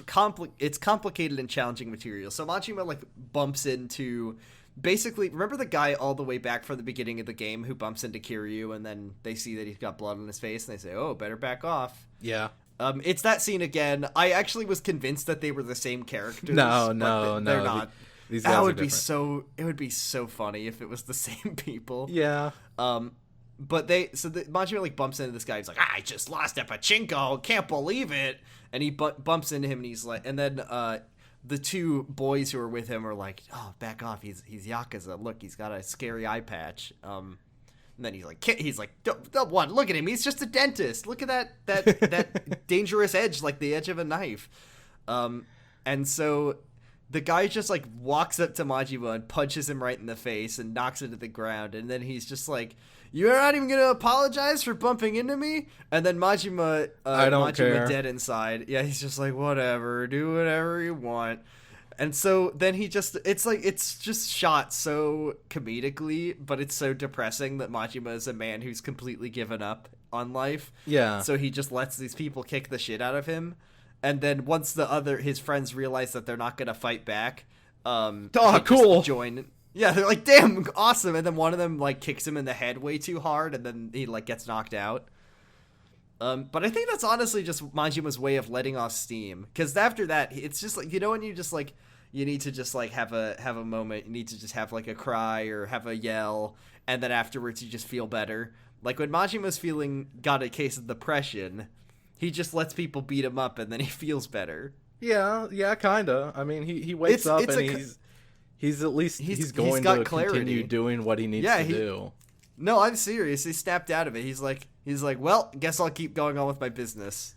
A: complicated and challenging material. So Majima like bumps into. Basically, remember the guy all the way back from the beginning of the game who bumps into Kiryu, and then they see that he's got blood on his face, and they say, "Oh, better back off."
B: Yeah.
A: It's that scene again. I actually was convinced that they were the same characters.
B: No,
A: they're not.
B: These guys
A: would
B: are different.
A: It would be so funny if it was the same people.
B: Yeah.
A: But Majima like bumps into this guy. He's like, "I just lost at pachinko. Can't believe it." And he bumps into him, and he's like, and then the 2 boys who are with him are like, "Oh, back off! He's Yakuza. Look, he's got a scary eye patch." And then he's like, "What? Look at him! He's just a dentist. Look at that dangerous edge, like the edge of a knife." And so the guy just like walks up to Majima and punches him right in the face and knocks him to the ground. And then he's just like, "You're not even gonna apologize for bumping into me?" And then Majima, dead inside. Yeah, he's just like, "Whatever, do whatever you want." And so then it's just shot so comedically, but it's so depressing that Majima is a man who's completely given up on life.
B: Yeah.
A: So he just lets these people kick the shit out of him. And then once his friends realize that they're not gonna fight back,
B: cool.
A: Join. Yeah, they're like, "Damn, awesome!" And then one of them like kicks him in the head way too hard, and then he like gets knocked out. But I think that's honestly just Majima's way of letting off steam, because after that, it's just like, when you just like you need to just like have a moment, you need to just have like a cry or have a yell, and then afterwards you just feel better. Like when Majima's got a case of depression, he just lets people beat him up, and then he feels better.
B: Yeah, kinda. I mean, he wakes up and he's at least he's going to continue doing what he needs to do.
A: No, I'm serious. He snapped out of it. He's like, "Well, guess I'll keep going on with my business."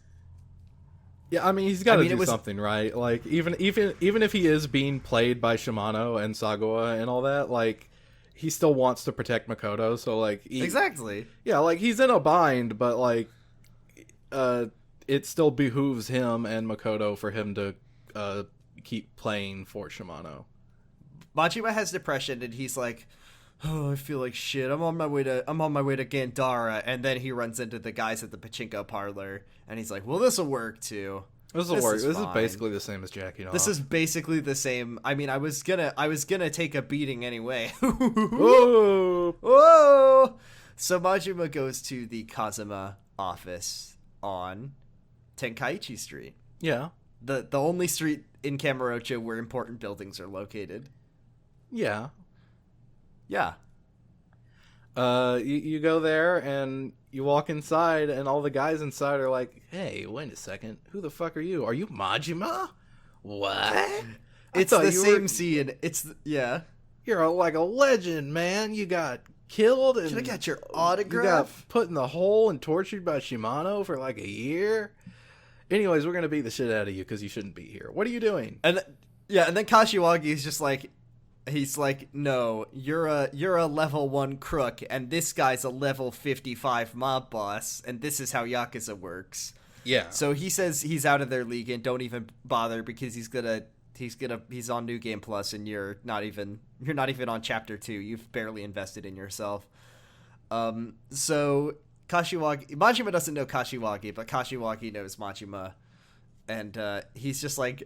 B: Yeah, I mean, he's got to do something, right? Like, even if he is being played by Shimano and Sagawa and all that, like, he still wants to protect Makoto. So, like,
A: exactly.
B: Yeah, like, he's in a bind, but like, it still behooves him and Makoto for him to keep playing for Shimano.
A: Majima has depression, and he's like, "Oh, I feel like shit. I'm on my way to Gandara." And then he runs into the guys at the pachinko parlor, and he's like, "Well, this'll work too.
B: This'll work. This is basically the same as jacking off.
A: This is basically the same. I mean, I was gonna take a beating anyway."
B: Whoa!
A: Whoa! So Majima goes to the Kazuma office on Tenkaichi Street.
B: Yeah.
A: The only street in Kamurocho where important buildings are located.
B: Yeah.
A: Yeah.
B: You go there and you walk inside, and all the guys inside are like, "Hey, wait a second. Who the fuck are you? Are you Majima? What?
A: It's the same scene. Yeah.
B: You're like a legend, man. You got killed and
A: Can I get your autograph?
B: You got put in the hole and tortured by Shimano for like a year. Anyways, we're gonna beat the shit out of you because you shouldn't be here. What are you doing?"
A: And then Kashiwagi is just like, he's like, "No, you're a level 1 crook, and this guy's a level 55 mob boss, and this is how Yakuza works."
B: Yeah.
A: So he says he's out of their league and don't even bother because he's on New Game Plus, and you're not even on Chapter 2. You've barely invested in yourself. So Majima doesn't know Kashiwagi, but Kashiwagi knows Majima, and he's just like,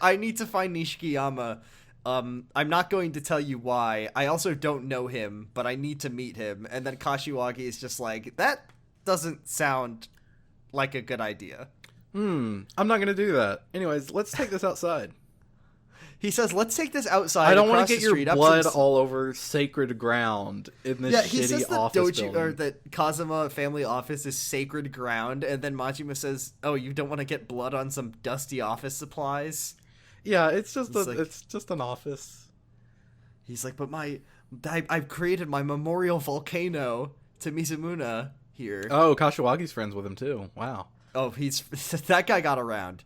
A: "I need to find Nishikiyama. I'm not going to tell you why. I also don't know him, but I need to meet him." And then Kashiwagi is just like, "That doesn't sound like a good idea."
B: I'm not gonna do that. Anyways, let's take this outside.
A: He says, "Let's take this outside."
B: I don't want to get your blood all over sacred ground in this shitty
A: he says
B: office building.
A: Or that Kazuma family office is sacred ground, and then Majima says, "Oh, you don't want to get blood on some dusty office supplies?"
B: Yeah, it's just an office.
A: He's like, "But I've created my memorial volcano to Mizumuna here."
B: Oh, Kashiwagi's friends with him too. Wow.
A: Oh, that guy got around.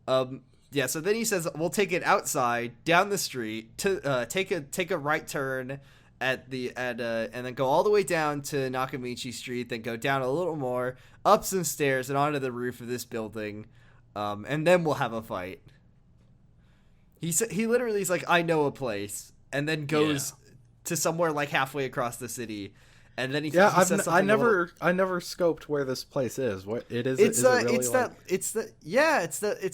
A: Yeah, so then he says, "We'll take it outside, down the street, to take a right turn and then go all the way down to Nakamichi Street, then go down a little more, up some stairs and onto the roof of this building, and then we'll have a fight." He literally is like, "I know a place," and then goes to somewhere like halfway across the city. And then he says something. I never
B: scoped where this place is. What it is?
A: It's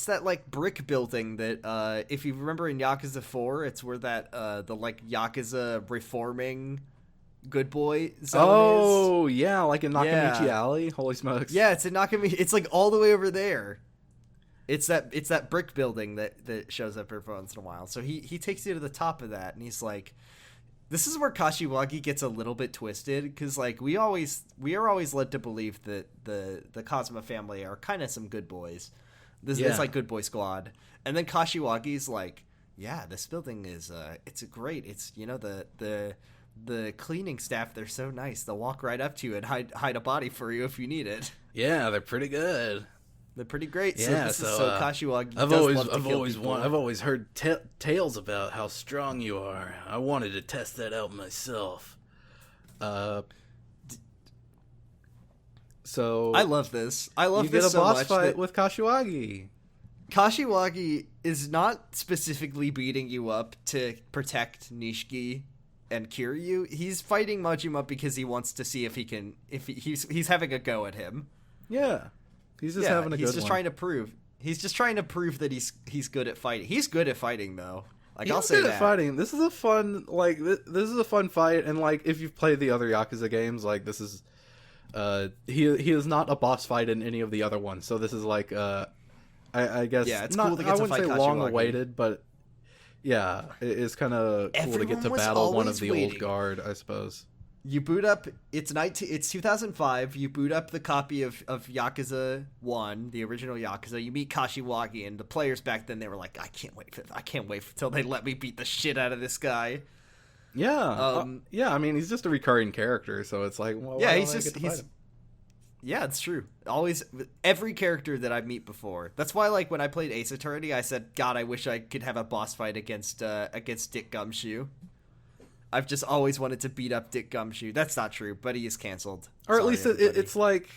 A: that like brick building that if you remember in Yakuza 4, it's where that the like Yakuza reforming good boy zone is.
B: Oh yeah, like in Nakamichi Alley. Holy smokes!
A: Yeah, it's in Nakamichi. It's like all the way over there. It's that brick building that shows up every once in a while. So he takes you to the top of that, and he's like, this is where Kashiwagi gets a little bit twisted, because like we are always led to believe that the Kazuma family are kind of some good boys. It's like good boy squad, and then Kashiwagi's like, "Yeah, this building is it's great. It's the cleaning staff, they're so nice. They'll walk right up to you and hide a body for you if you need it.
B: Yeah, they're pretty good.
A: They're pretty great."
B: Yeah,
A: so Kashiwagi.
B: I've always heard tales about how strong you are. I wanted to test that out myself. So
A: I love this. I love this so much.
B: You get a boss fight with Kashiwagi.
A: Kashiwagi is not specifically beating you up to protect Nishiki and Kiryu. He's fighting Majima because he wants to see if he's having a go at him.
B: Yeah. He's just having a good one.
A: He's just trying to prove that he's good at fighting. He's good at fighting though. Like, I'll say that. He's good at
B: fighting. This is a fun this is a fun fight, and like if you've played the other Yakuza games, like this is he is not a boss fight in any of the other ones. So this is like I guess
A: it's cool to get to fight Kashiwagi.
B: Long awaited, but yeah, it's kind of cool to get to battle one of the old guard, I suppose.
A: You boot up. It's 2005. You boot up the copy of Yakuza 1, the original Yakuza. You meet Kashiwagi, and the players back then, they were like, I can't wait until they let me beat the shit out of this guy.
B: Yeah, yeah. I mean, he's just a recurring character, so it's like, well,
A: yeah, yeah, it's true. Always, every character that I meet before. That's why, like, when I played Ace Attorney, I said, God, I wish I could have a boss fight against Dick Gumshoe. I've just always wanted to beat up Dick Gumshoe. That's not true, but he is canceled.
B: Or at least it's like,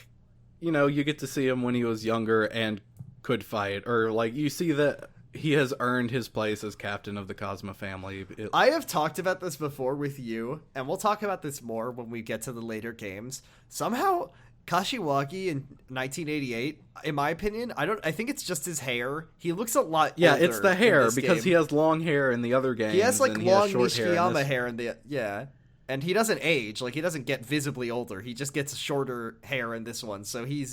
B: you get to see him when he was younger and could fight. Or, like, you see that he has earned his place as captain of the Kazuma family.
A: I have talked about this before with you, and we'll talk about this more when we get to the later games. Somehow, Kashiwagi in 1988, in my opinion, I think it's just his hair. He looks a lot older.
B: It's the hair, because he has long hair in the other games.
A: He has like long Nishikiyama hair in the and he doesn't age. Like, he doesn't get visibly older. He just gets shorter hair in this one. So he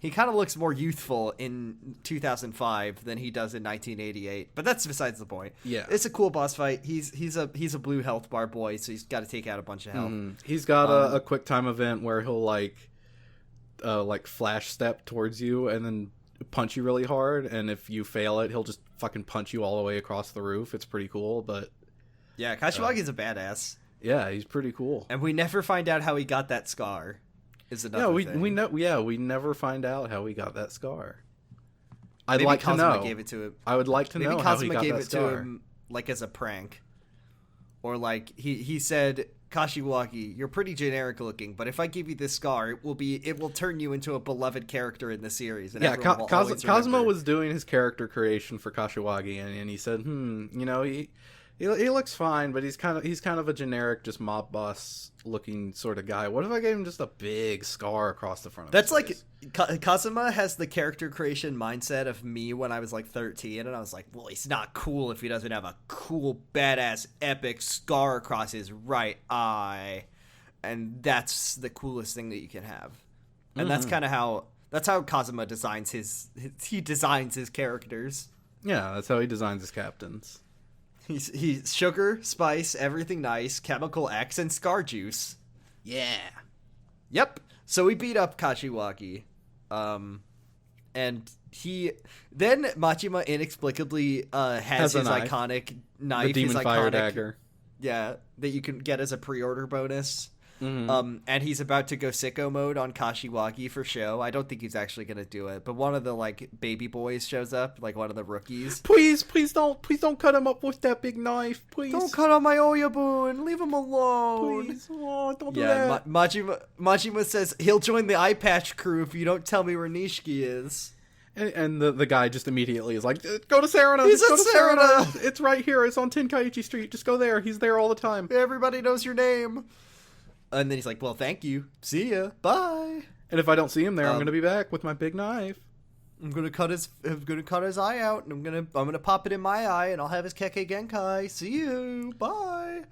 A: He kind of looks more youthful in 2005 than he does in 1988, but that's besides the point.
B: Yeah,
A: it's a cool boss fight. He's a blue health bar boy, so he's got to take out a bunch of health.
B: He's got a quick time event where he'll like flash step towards you and then punch you really hard, and if you fail it, he'll just fucking punch you all the way across the roof. It's pretty cool, but
A: yeah, Kashiwagi's a badass.
B: Yeah, he's pretty cool,
A: and we never find out how he got that scar. Is another thing.
B: we know. Yeah, we never find out how he got that scar.
A: Maybe
B: like
A: Kazuma
B: to know.
A: Gave it to him.
B: I would like to know how he got
A: gave
B: that
A: it
B: scar.
A: to him, like as a prank, or like he said, Kashiwagi, you're pretty generic looking, but if I give you this scar, it will turn you into a beloved character in the series. And
B: yeah, Kazuma
A: was
B: was doing his character creation for Kashiwagi, and he said, he looks fine, but he's kind of a generic, just mob boss looking sort of guy. What if I gave him just a big scar across the front of his face?
A: Like Kazuma has the character creation mindset of me when I was like 13, and I was like, well, he's not cool if he doesn't have a cool, badass, epic scar across his right eye, and that's the coolest thing that you can have. And that's kind of how Kazuma designs his characters.
B: Yeah, that's how he designs his captains.
A: He's sugar, spice, everything nice, chemical X, and scar juice.
C: Yeah.
A: Yep. So we beat up Kashiwagi. And then Majima inexplicably has his iconic knife.
B: The demon fire dagger.
A: Yeah, that you can get as a pre-order bonus. And he's about to go sicko mode on Kashiwagi for show. I don't think he's actually going to do it, but one of the like baby boys shows up, like one of the rookies.
B: Please don't cut him up with that big knife. Please
A: don't cut on my Oyabun. Leave him alone.
B: Please, don't do that.
A: Majima says he'll join the eye patch crew if you don't tell me where Nishiki is.
B: And the guy just immediately is like, go to Sarana.
A: He's at Sarana.
B: It's right here. It's on Tenkaichi Street. Just go there. He's there all the time.
A: Everybody knows your name. And then he's like, well, thank you. See ya. Bye.
B: And if I don't see him there, I'm going to be back with my big knife.
A: I'm going to cut his eye out, and I'm going to pop it in my eye, and I'll have his Kekkei Genkai. See you. Bye.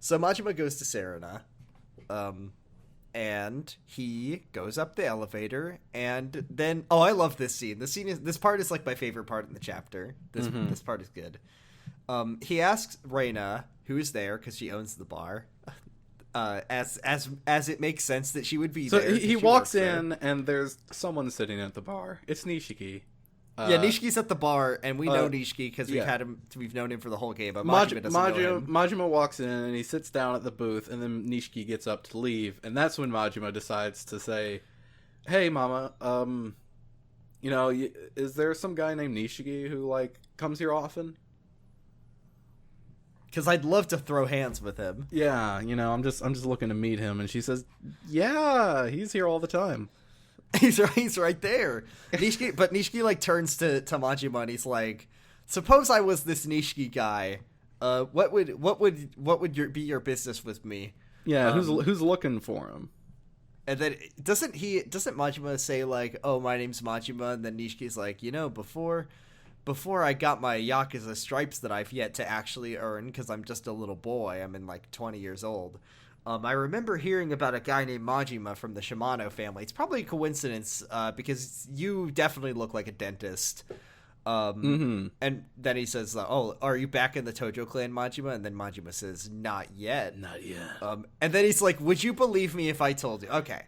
A: So Majima goes to Sarana. And he goes up the elevator, and then I love this scene. This part is like my favorite part in the chapter. This part is good. He asks Reina, who is there because she owns the bar, as it makes sense that she would be there.
B: So he walks in, and there's someone sitting at the bar. It's Nishiki.
A: Nishiki's at the bar, and we know Nishiki because we've known him for the whole game. But Majima doesn't know him.
B: Majima walks in, and he sits down at the booth, and then Nishiki gets up to leave, and that's when Majima decides to say, "Hey, Mama, is there some guy named Nishiki who like comes here often?
A: Because I'd love to throw hands with him."
B: Yeah, I'm just looking to meet him, and she says, "Yeah, he's here all the time."
A: He's right there. Nishiki like turns to Majima and he's like, "Suppose I was this Nishiki guy. What would be your business with me?"
B: Yeah, who's looking for him?
A: And then doesn't Majima say like, "Oh, my name's Majima," and then Nishiki's like, before I got my Yakuza stripes that I've yet to actually earn because I'm just a little boy. I'm in like 20 years old. I remember hearing about a guy named Majima from the Shimano family. It's probably a coincidence because you definitely look like a dentist. And then he says, "Oh, are you back in the Tojo clan, Majima?" And then Majima says, "Not yet."
B: Not yet.
A: And then he's like, "Would you believe me if I told you?" Okay.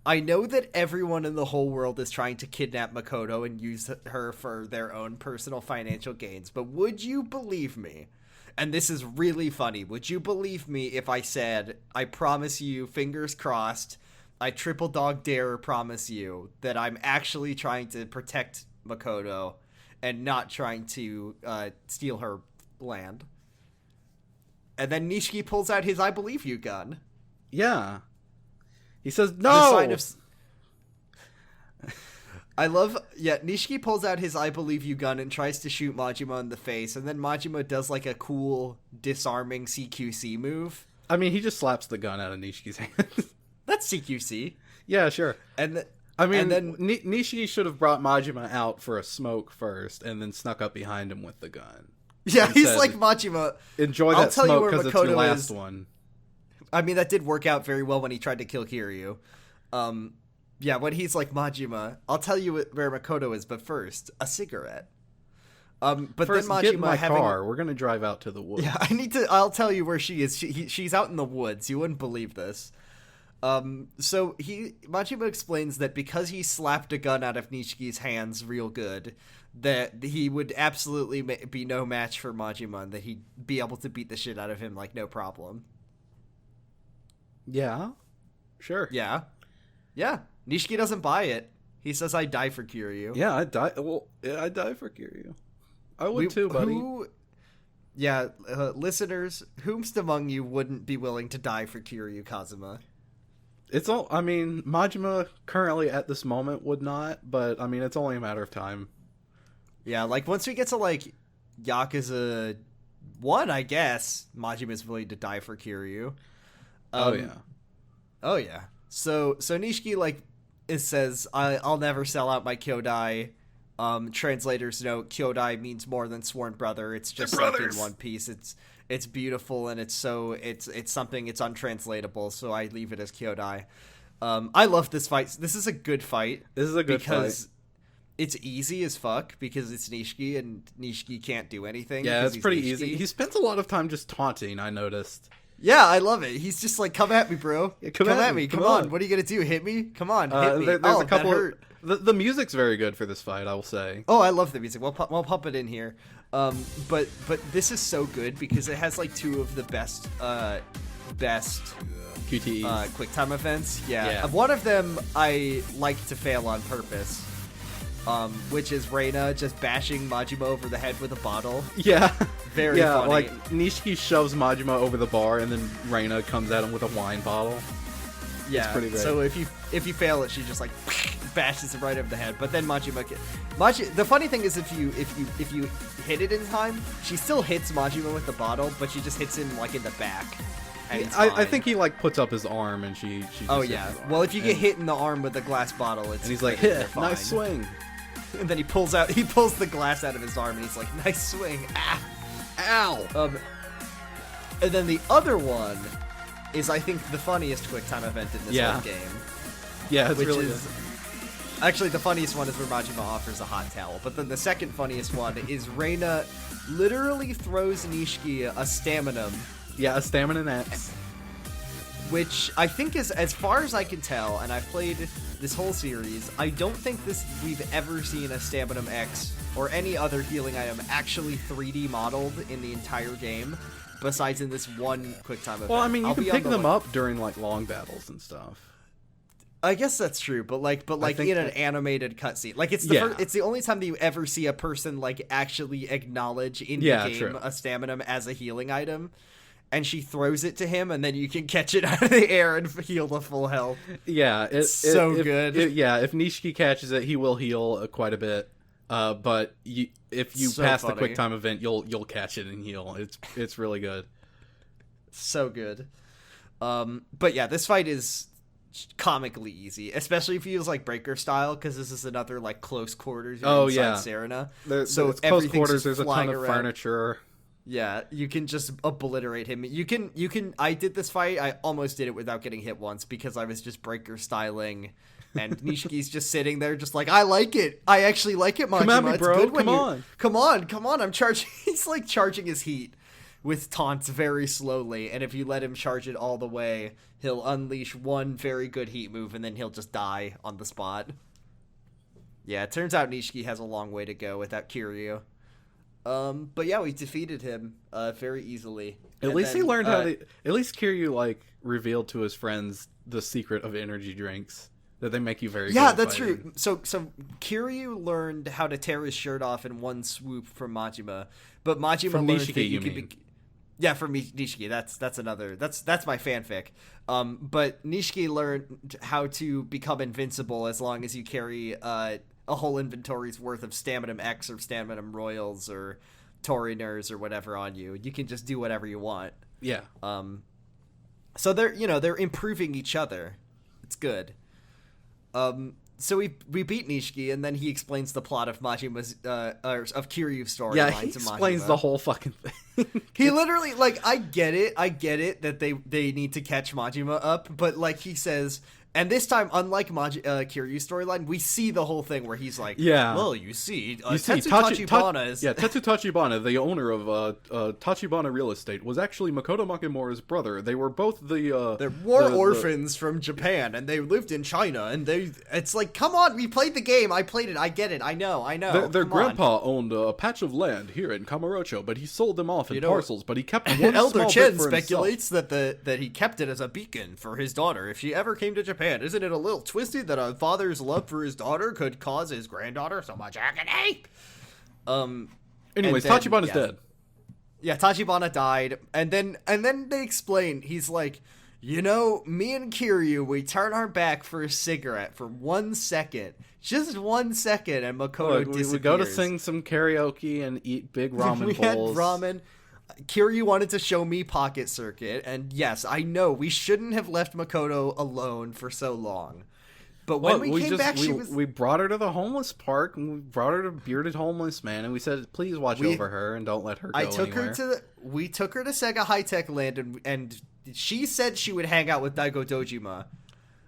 A: I know that everyone in the whole world is trying to kidnap Makoto and use her for their own personal financial gains, but would you believe me? And this is really funny. Would you believe me if I said, I promise you, fingers crossed, I triple dog dare promise you that I'm actually trying to protect Makoto and not trying to steal her land? And then Nishiki pulls out his I believe you gun.
B: Yeah. He says, no!
A: Nishiki pulls out his I believe you gun and tries to shoot Majima in the face, and then Majima does like a cool disarming CQC move.
B: I mean, he just slaps the gun out of Nishiki's hands.
A: That's CQC.
B: Yeah, sure.
A: Then
B: Nishiki should have brought Majima out for a smoke first, and then snuck up behind him with the gun.
A: Yeah, he's like, Majima,
B: enjoy that smoke because it's your last one.
A: I mean, that did work out very well when he tried to kill Kiryu. Yeah, when he's like, Majima, I'll tell you where Makoto is, but first, a cigarette. But
B: First,
A: then Majima
B: get in my
A: having...
B: car. We're gonna drive out to the woods.
A: Yeah, I'll tell you where she is. She's out in the woods. You wouldn't believe this. So Majima explains that because he slapped a gun out of Nishiki's hands real good, that he would absolutely be no match for Majima, and that he'd be able to beat the shit out of him like no problem.
B: Yeah, sure.
A: Yeah. Nishiki doesn't buy it. He says, "I die for Kiryu."
B: Yeah, I die. Well, yeah, I die for Kiryu. I would too, buddy.
A: Listeners, whomst among you wouldn't be willing to die for Kiryu Kazuma?
B: It's all. I mean, Majima currently at this moment would not, but I mean, it's only a matter of time.
A: Yeah, like once we get to like Yakuza 1, I guess Majima's willing to die for Kiryu.
B: Oh yeah.
A: So Nishiki like says, I'll never sell out my Kyodai. Translator's note: Kyodai means more than sworn brother. It's just like in One Piece. It's beautiful, and it's something, it's untranslatable, so I leave it as Kyodai. I love this fight. This is a good fight. Because it's easy as fuck, because it's Nishiki, and Nishiki can't do anything.
B: Yeah, it's pretty
A: Nishiki.
B: easy. He spends a lot of time just taunting, I noticed.
A: Yeah, I love it. He's just like, come at me, bro.
B: Yeah,
A: come at me. Come on. What are you going to do? Hit me? Come on, hit me.
B: There's a couple
A: that hurt.
B: The music's very good for this fight, I will say.
A: Oh, I love the music. We'll pump it in here. But this is so good because it has like two of the best
B: QTEs.
A: quick time events.
B: Yeah.
A: One of them I like to fail on purpose. Which is Reina just bashing Majima over the head with a bottle.
B: Yeah.
A: Very funny.
B: Like Nishiki shoves Majima over the bar, and then Reina comes at him with a wine bottle.
A: Yeah,
B: it's pretty great.
A: So if you fail it, she just like bashes it right over the head. But then Majima, the funny thing is if you hit it in time, she still hits Majima with the bottle, but she just hits him like in the back. And
B: I think he like puts up his arm, and she just
A: oh
B: hits
A: yeah.
B: his arm.
A: Well, if you get hit in the arm with a glass bottle, it's
B: and he's like,
A: they're
B: "Hit,
A: fine.
B: nice swing."
A: And then he pulls the glass out of his arm, and he's like, "Nice swing, ah,
B: Ow."
A: And then the other one is, I think, the funniest quick time event in this whole game.
B: Yeah, it's
A: which
B: really
A: is actually the funniest one is where Majima offers a hot towel. But then the second funniest one is Reina literally throws Nishiki a stamina.
B: Yeah, a stamina X.
A: Which I think is, as far as I can tell, and I've played this whole series, I don't think we've ever seen a Stamina X or any other healing item actually 3D modeled in the entire game, besides in this one quick time event.
B: Well, I mean, you can pick them up during like long battles and stuff.
A: I guess that's true, but in an animated cutscene, like it's the only time that you ever see a person like actually acknowledge in the game a stamina as a healing item. And she throws it to him, and then you can catch it out of the air and heal the full health.
B: Yeah,
A: it's so good.
B: If Nishiki catches it, he will heal quite a bit. But if you pass the quick time event, you'll catch it and heal. It's really good.
A: So good. But yeah, this fight is comically easy, especially if you use like breaker style, because this is another like close quarters. Serena.
B: So it's close quarters. There's a ton of furniture.
A: Yeah, you can just obliterate him. You can. I did this fight. I almost did it without getting hit once because I was just breaker styling, and Nishiki's just sitting there, just like, I like it. I actually like it, Majima.
B: Come at me, bro.
A: It's good come on. I'm charging. He's like charging his heat with taunts very slowly, and if you let him charge it all the way, he'll unleash one very good heat move, and then he'll just die on the spot. Yeah, it turns out Nishiki has a long way to go without Kiryu. But yeah, we defeated him very easily.
B: At least he learned how to. At least Kiryu like revealed to his friends the secret of energy drinks, that they make you very.
A: Yeah,
B: good
A: that's
B: fighting.
A: true. So Kiryu learned how to tear his shirt off in one swoop from Majima, but Majima
B: from
A: learned
B: Nishiki,
A: that
B: you mean?
A: Yeah, from Nishiki. That's another. That's my fanfic. But Nishiki learned how to become invincible as long as you carry a whole inventory's worth of Stamina X or Stamina Royals or Toriners or whatever on you. You can just do whatever you want.
B: Yeah.
A: So they're improving each other. It's good. So we beat Nishiki, and then he explains the plot of Majima's of Kiryu's storyline.
B: Yeah, he
A: to
B: explains
A: Majima.
B: the whole fucking thing.
A: He literally, like, I get it that they need to catch Majima up, but like he says, And this time, unlike Kiryu's storyline, we see the whole thing where he's like, well, you see Tetsu Tachibana is...
B: Yeah, Tetsu Tachibana, the owner of Tachibana Real Estate, was actually Makoto Makimura's brother. They were both
A: They're orphans from Japan, and they lived in China, and it's like, come on, we played the game, I played it, I get it, I know.
B: Their grandpa owned a patch of land here in Kamurocho, but he sold them off in parcels, but he kept one
A: Elder
B: small
A: Chen
B: bit for
A: speculates that he kept it as a beacon for his daughter if she ever came to Japan. Isn't it a little twisted that a father's love for his daughter could cause his granddaughter so much agony?
B: Anyways, Tachibana's dead.
A: Yeah, Tachibana died, and then they explain, he's like, me and Kiryu, we turn our back for a cigarette for 1 second. Just 1 second, and Makoto disappears.
B: We go to sing some karaoke and eat big ramen bowls.
A: We had ramen. Kiryu wanted to show me Pocket Circuit, and yes, I know, we shouldn't have left Makoto alone for so long. But when we came back,
B: we brought her to the homeless park, and we brought her to Bearded Homeless Man, and we said, please watch over her and don't let her go anywhere.
A: We took her to Sega High-Tech Land, and she said she would hang out with Daigo Dojima.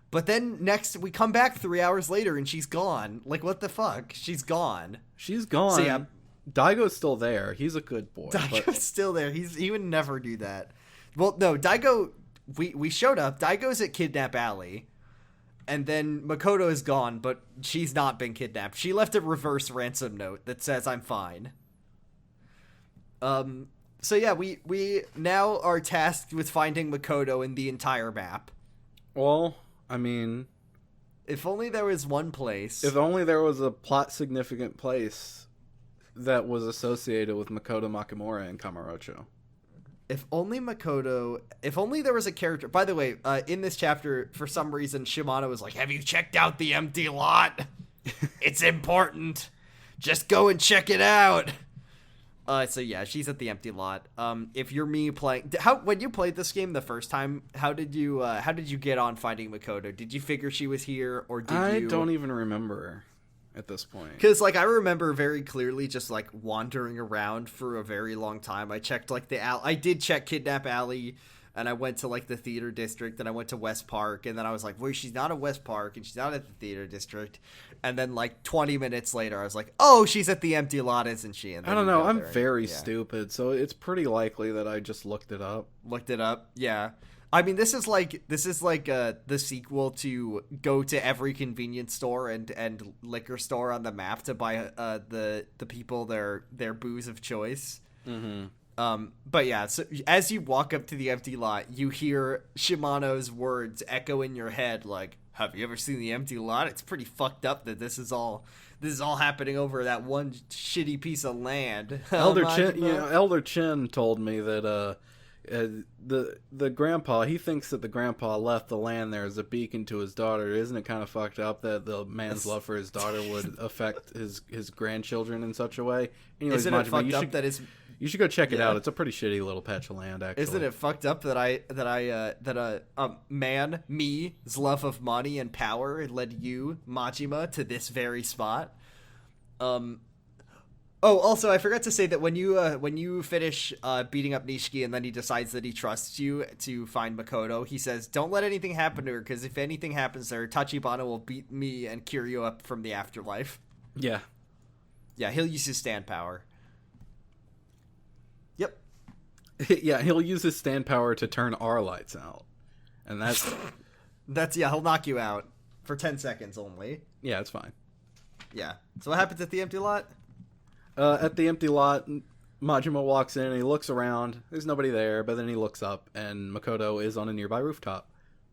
A: But then we come back 3 hours later, and she's gone. Like, what the fuck? She's gone.
B: She's gone.
A: So, yeah.
B: Daigo's still there. He's a good boy.
A: Daigo's still there. He would never do that. Well, no, Daigo... We showed up. Daigo's at Kidnap Alley. And then Makoto is gone, but she's not been kidnapped. She left a reverse ransom note that says, I'm fine. So yeah, we now are tasked with finding Makoto in the entire map.
B: Well, I mean...
A: If only there was one place.
B: If only there was a plot-significant place that was associated with Makoto Makimura and Kamurocho.
A: If only there was a character... By the way, in this chapter, for some reason, Shimano was like, have you checked out the empty lot? It's important. Just go and check it out. So yeah, she's at the empty lot. If you're me playing... when you played this game the first time, how did you get on finding Makoto? Did you figure she was here, or did you...
B: I don't even remember at this point.
A: Because, I remember very clearly just, wandering around for a very long time. I checked, I did check Kidnap Alley, and I went to, the theater district, and I went to West Park, and then I was like, well, she's not at West Park, and she's not at the theater district. And then, 20 minutes later, I was like, oh, she's at the empty lot, isn't she? And
B: I don't know. I'm very stupid, so it's pretty likely that I just looked it up.
A: Yeah. I mean, this is like the sequel to go to every convenience store and liquor store on the map to buy the people their booze of choice.
B: Mm-hmm.
A: But yeah, so as you walk up to the empty lot, you hear Shimano's words echo in your head, like, "Have you ever seen the empty lot? It's pretty fucked up that this is all happening over that one shitty piece of land."
B: Elder Chen told me that the grandpa, he thinks that the grandpa left the land there as a beacon to his daughter. Isn't it kind of fucked up that the man's love for his daughter would affect his grandchildren in such a way? Anyways,
A: isn't it fucked up that
B: you should go check it out. It's a pretty shitty little patch of land, actually.
A: Isn't it fucked up that a me's love of money and power led you, Majima, to this very spot? Oh, also, I forgot to say that when you finish beating up Nishiki and then he decides that he trusts you to find Makoto, he says, don't let anything happen to her, because if anything happens to her, Tachibana will beat me and Kiryu up from the afterlife.
B: Yeah.
A: Yeah, he'll use his stand power. Yep.
B: Yeah, he'll use his stand power to turn our lights out. And that's...
A: he'll knock you out for 10 seconds only.
B: Yeah, it's fine.
A: Yeah. So what happens at the empty lot?
B: At the empty lot, Majima walks in and he looks around. There's nobody there, but then he looks up and Makoto is on a nearby rooftop.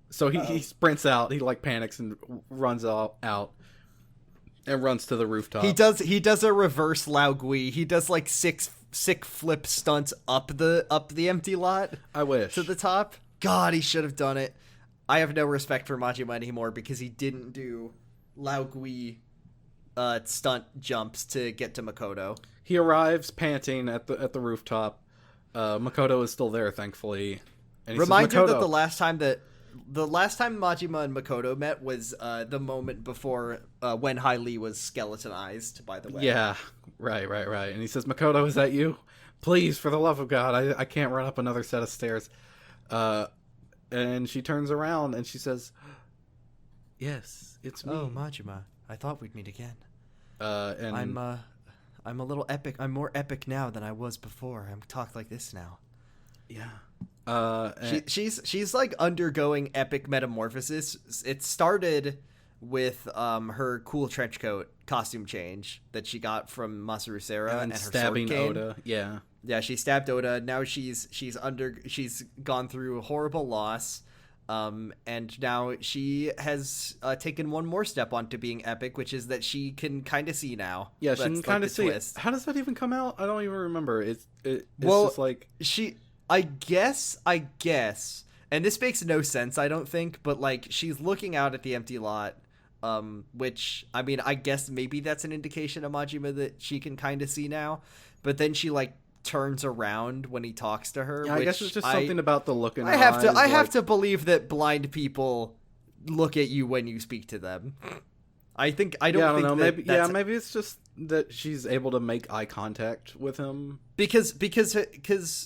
B: So he sprints out. He panics and runs out and runs to the rooftop.
A: He does a reverse Lao Gui. He does sick flip stunts up the empty lot.
B: I wish.
A: To the top. God, he should have done it. I have no respect for Majima anymore because he didn't do Lao Gui stunt jumps to get to Makoto.
B: He arrives panting at the rooftop. Makoto is still there, thankfully. And he
A: Reminder
B: says, Makoto,
A: that the last time Majima and Makoto met was the moment before when Hai Li was skeletonized, by the way.
B: Yeah, right. And he says, Makoto, is that you? Please, for the love of God, I can't run up another set of stairs. And she turns around and she says, Yes, it's me.
A: Oh, Majima. I thought we'd meet again.
B: And
A: I'm a little epic. I'm more epic now than I was before. I'm talk like this now.
B: yeah.
A: She's like undergoing epic metamorphosis. It started with her cool trench coat costume change that she got from Masaru Sera and her
B: stabbing
A: sword cane.
B: Oda. Yeah.
A: Yeah, she stabbed Oda. Now she's gone through horrible loss. And now she has taken one more step onto being epic, which is that she can kind of see now.
B: Yeah, she can kind of see.
A: Twist.
B: How does that even come out? I don't even remember. It's
A: well,
B: just like
A: I guess, and this makes no sense, I don't think, but like she's looking out at the empty lot, which I mean, I guess maybe that's an indication of Majima that she can kind of see now, but then she like turns around when he talks to her.
B: Yeah,
A: which
B: I guess it's just something about the look in her
A: I
B: eyes,
A: have to believe that blind people look at you when you speak to them. I don't know.
B: Maybe it's just that she's able to make eye contact with him
A: because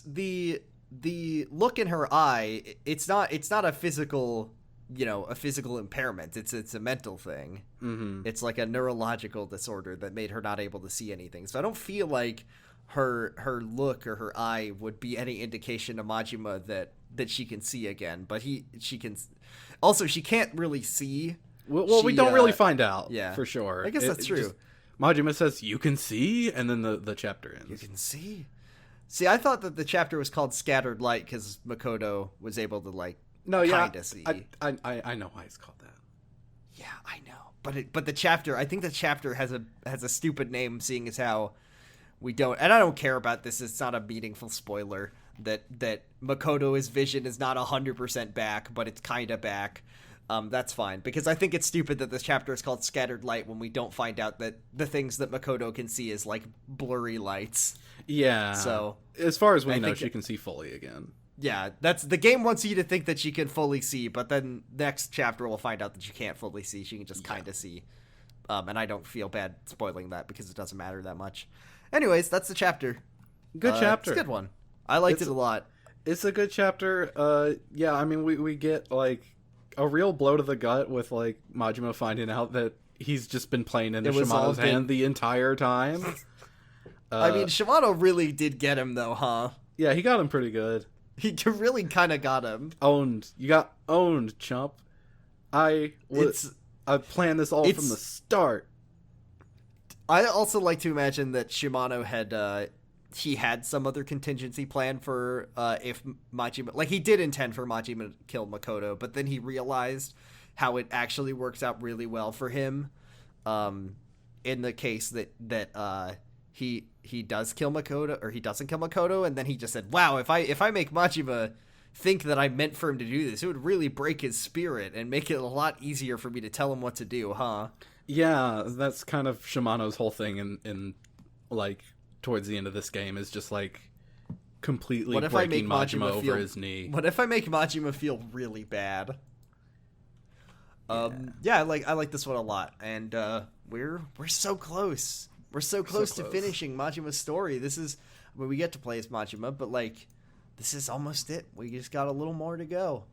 A: the look in her eye, it's not a physical, a physical impairment. It's a mental thing.
B: Mm-hmm.
A: It's like a neurological disorder that made her not able to see anything. So I don't feel like her look or her eye would be any indication to Majima that she can see again. But she can. Also, she can't really see.
B: Well, we don't really find out.
A: Yeah,
B: for sure.
A: I guess that's true.
B: Majima says, "You can see," and then the chapter ends.
A: You can see. See, I thought that the chapter was called Scattered Light because Makoto was able to kind of see.
B: I know why it's called that.
A: Yeah, I know. But the chapter, I think the chapter has a stupid name, seeing as how we don't, and I don't care about this. It's not a meaningful spoiler that Makoto's vision is not 100% back, but it's kind of back. That's fine, because I think it's stupid that this chapter is called Scattered Light when we don't find out that the things that Makoto can see is like blurry lights.
B: Yeah.
A: So
B: as far as we know, she can see fully again.
A: Yeah, that's the game wants you to think that she can fully see, but then next chapter we'll find out that she can't fully see. She can just kind of see. And I don't feel bad spoiling that because it doesn't matter that much. Anyways, that's the chapter.
B: Good chapter.
A: It's a good one. I liked it a lot.
B: It's a good chapter. Yeah, I mean, we get like a real blow to the gut with like Majima finding out that he's just been playing into Shimano's hand the entire time.
A: I mean, Shimano really did get him though, huh?
B: Yeah, he got him pretty good.
A: He really kind of got him.
B: Owned. You got owned, chump. I planned this all from the start.
A: I also like to imagine that Shimano had some other contingency plan for if Majima, like he did intend for Majima to kill Makoto, but then he realized how it actually works out really well for him in the case that he does kill Makoto, or he doesn't kill Makoto, and then he just said, wow, if I make Majima think that I meant for him to do this, it would really break his spirit and make it a lot easier for me to tell him what to do, huh?
B: Yeah, that's kind of Shimano's whole thing in like towards the end of this game, is just like completely breaking Majima over his knee.
A: What if I make Majima feel really bad? Yeah, I like this one a lot, and we're so close. We're so close to finishing Majima's story. This is when we get to play as Majima, but like this is almost it. We just got a little more to go.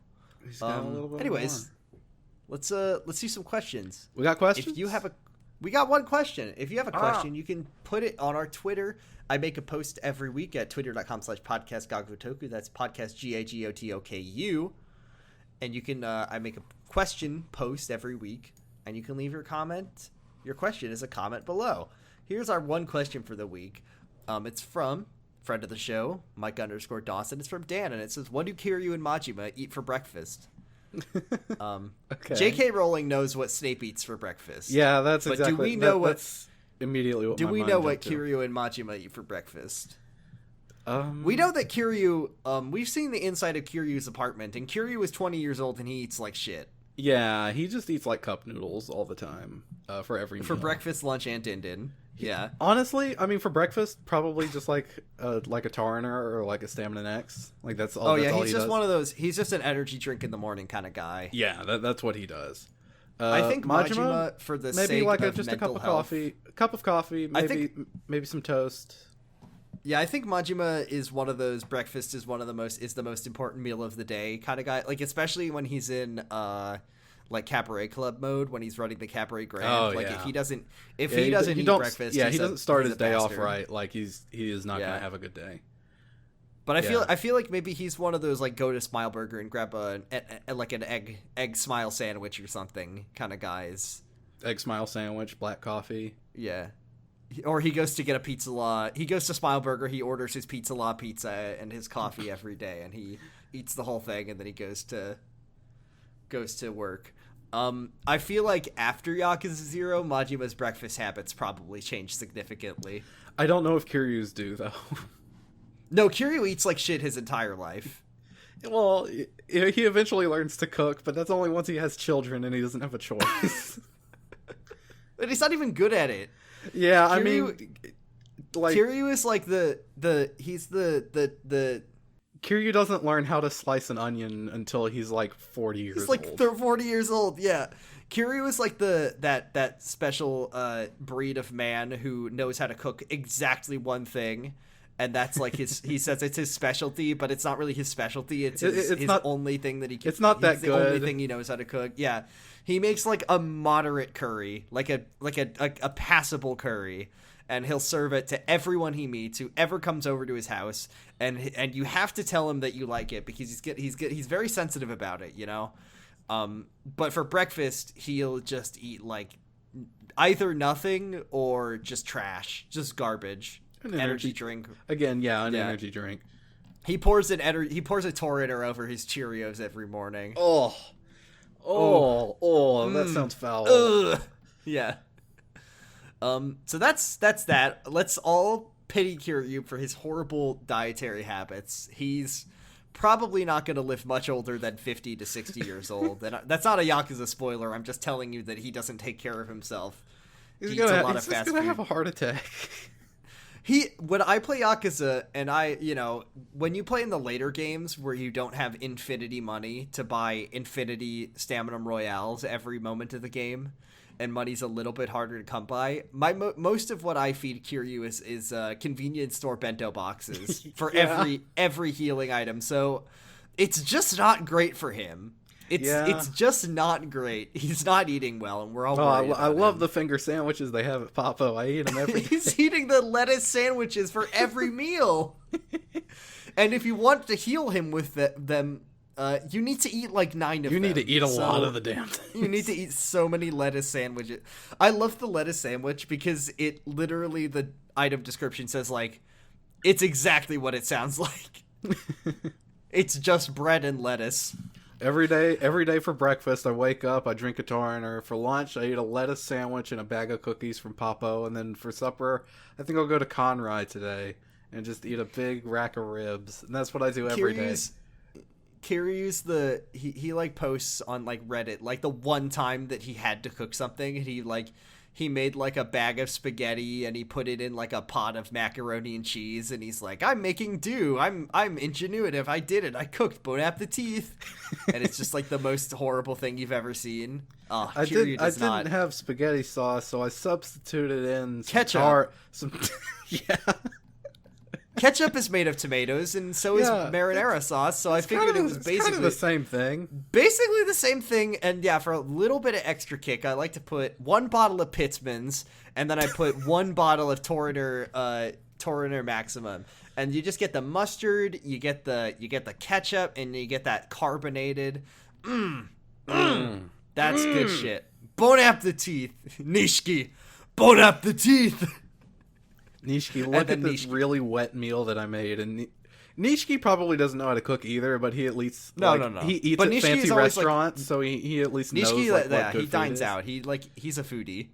A: Anyways, let's do some questions.
B: We got questions?
A: We got one question. If you have a question, you can put it on our Twitter. I make a post every week at twitter.com/podcastgagotoku. That's podcast GAGOTOKU. And you can, I make a question post every week, and you can leave your comment. Your question is a comment below. Here's our one question for the week. It's from friend of the show, Mike_Dawson. It's from Dan, and it says, what do Kiryu and Majima eat for breakfast?
B: Okay.
A: J.K. Rowling knows what Snape eats for breakfast.
B: Yeah, that's
A: but
B: exactly.
A: Do we know
B: that's immediately what?
A: Do
B: my
A: we
B: mind
A: know what
B: jumped to.
A: Kiryu and Majima eat for breakfast? We know that Kiryu. We've seen the inside of Kiryu's apartment, and Kiryu is 20 years old, and he eats like shit.
B: Yeah, he just eats like cup noodles all the time for every meal.
A: For breakfast, lunch, and din-din. Yeah.
B: Honestly, I mean, for breakfast, probably just like a Tariner or like a Stamina X. Like that's all.
A: Oh yeah,
B: all
A: he's
B: he
A: just
B: does.
A: One of those. He's just an energy drink in the morning kind of guy.
B: Yeah, that's what he does.
A: I think Majima, for the
B: maybe
A: sake
B: like
A: of
B: just a cup of
A: health,
B: coffee. A cup of coffee. Maybe some toast.
A: Yeah, I think Majima is one of those breakfast is the most important meal of the day kind of guy. Like especially when he's in like Cabaret Club mode when he's running the Cabaret Grand.
B: Oh,
A: like
B: yeah.
A: if he doesn't eat breakfast,
B: he doesn't start his day off
A: bastard.
B: right. Like he is not gonna have a good day.
A: But I feel like maybe he's one of those like go to Smile Burger and grab like an egg smile sandwich or something kind of guys.
B: Egg smile sandwich, black coffee.
A: Yeah. Or he goes to get a pizza law. He goes to Smile Burger. He orders his pizza law pizza and his coffee every day, and he eats the whole thing, and then he goes to work. I feel like after Yakuza 0, Majima's breakfast habits probably changed significantly.
B: I don't know if Kiryu's do though.
A: No, Kiryu eats like shit his entire life.
B: Well, he eventually learns to cook, but that's only once he has children and he doesn't have a choice.
A: But he's not even good at it.
B: Yeah,
A: Kiryu,
B: I mean, like
A: Kiryu is like the
B: Kiryu doesn't learn how to slice an onion until he's like 40 years old.
A: He's like 40 years old, yeah. Kiryu is like that special breed of man who knows how to cook exactly one thing, and that's like he says it's his specialty, but it's not really his specialty. It's his only thing that he can.
B: It's not that good.
A: The only thing he knows how to cook. Yeah, he makes like a moderate curry, like a passable curry, and he'll serve it to everyone he meets who ever comes over to his house, and you have to tell him that you like it because he's very sensitive about it, you know. But for breakfast, he'll just eat like either nothing or just trash, just garbage.
B: An
A: energy drink.
B: Again, energy drink.
A: He pours a Torrenter over his Cheerios every morning.
B: Oh, that sounds foul.
A: Ugh. Yeah. So that's that. Let's all pity Kiryu for his horrible dietary habits. He's probably not going to live much older than 50 to 60 years old. And that's not a Yakuza spoiler. I'm just telling you that he doesn't take care of himself.
B: He's going to have a heart attack.
A: When I play Yakuza, and when you play in the later games where you don't have infinity money to buy infinity stamina royales every moment of the game, and money's a little bit harder to come by, most of what I feed Kiryu is convenience store bento boxes for every healing item. So it's just not great for him. It's just not great. He's not eating well, and we're all worried
B: I love the finger sandwiches they have at Papo. I eat them every day.
A: He's eating the lettuce sandwiches for every meal. And if you want to heal him with them, you need to eat like 9 of them.
B: You need to eat a lot of the damn things.
A: You need to eat so many lettuce sandwiches. I love the lettuce sandwich because it literally, the item description says like, it's exactly what it sounds like. It's just bread and lettuce.
B: Every day for breakfast, I wake up, I drink a Torrenter. For lunch, I eat a lettuce sandwich and a bag of cookies from Papo. And then for supper, I think I'll go to Conrad today and just eat a big rack of ribs. And that's what I do every day.
A: Kiryu's he like posts on like Reddit, like the one time that he had to cook something, and he made like a bag of spaghetti and he put it in like a pot of macaroni and cheese, and he's like, I'm making do. I'm ingenuitive. I did it. I cooked. Bon appetit. And it's just like the most horrible thing you've ever seen. Oh,
B: I didn't have spaghetti sauce, so I substituted in some
A: ketchup.
B: Yeah.
A: Ketchup is made of tomatoes, and so is marinara sauce, so I figured it was basically
B: the same thing.
A: Basically the same thing, and yeah, for a little bit of extra kick, I like to put 1 bottle of Pitzman's, and then I put 1 bottle of Torrenter Maximum, and you just get the mustard, you get the ketchup, and you get that carbonated. That's good shit. Bon appetit, Nishiki. Bon appetit.
B: Nishiki, look at this really wet meal that I made, and Nishiki probably doesn't know how to cook either, but he at least
A: no.
B: He eats at fancy restaurants, so he at least knows what good
A: he dines
B: food is.
A: out. He's a foodie,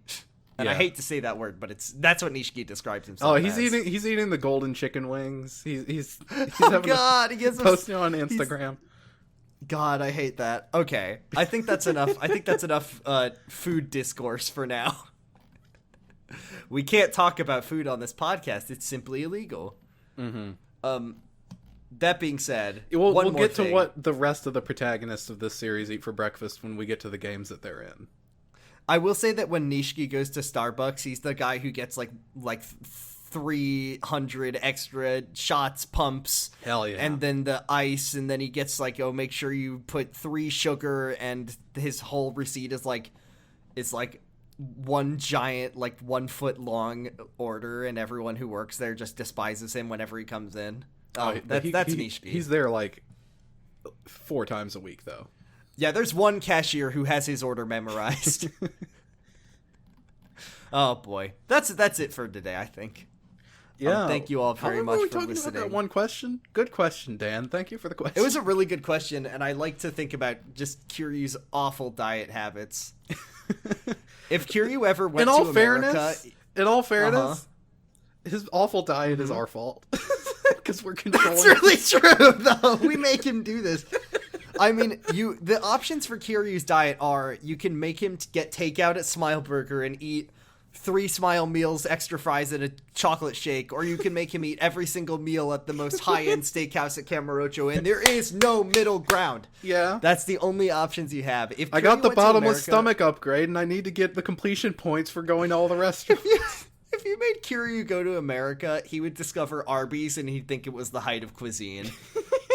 A: and I hate to say that word, but that's what Nishiki describes himself.
B: Oh,
A: he's
B: eating the golden chicken wings. He's
A: oh God, he gets
B: posting on Instagram.
A: God, I hate that. Okay, I think that's enough. I think that's enough food discourse for now. We can't talk about food on this podcast. It's simply illegal. Mm-hmm. That being said,
B: we'll get to what the rest of the protagonists of this series eat for breakfast when we get to the games that they're in.
A: I will say that when Nishiki goes to Starbucks, he's the guy who gets like 300 extra shots, pumps.
B: Hell yeah.
A: And then the ice, and then he gets like, oh, make sure you put 3 sugar, and his whole receipt is like one giant, like 1 foot long order, and everyone who works there just despises him whenever he comes in. That's niche.
B: He's there like 4 times a week though.
A: Yeah, there's one cashier who has his order memorized. Oh boy, that's it for today, I think.
B: Yeah.
A: Thank you all very much for listening.
B: About that one question? Good question, Dan. Thank you for the question.
A: It was a really good question, and I like to think about just Kiryu's awful diet habits. If Kiryu ever went to America...
B: In all fairness, his awful diet is our fault. Because we're controlling...
A: That's really true, though. We make him do this. I mean, the options for Kiryu's diet are, you can make him get takeout at Smile Burger and eat 3 Smile meals, extra fries, and a chocolate shake, or you can make him eat every single meal at the most high-end steakhouse at Kamurocho, and there is no middle ground.
B: Yeah.
A: That's the only options you have. If
B: I got the bottomless stomach upgrade, and I need to get the completion points for going to all the restaurants.
A: If you made Kiryu go to America, he would discover Arby's, and he'd think it was the height of cuisine.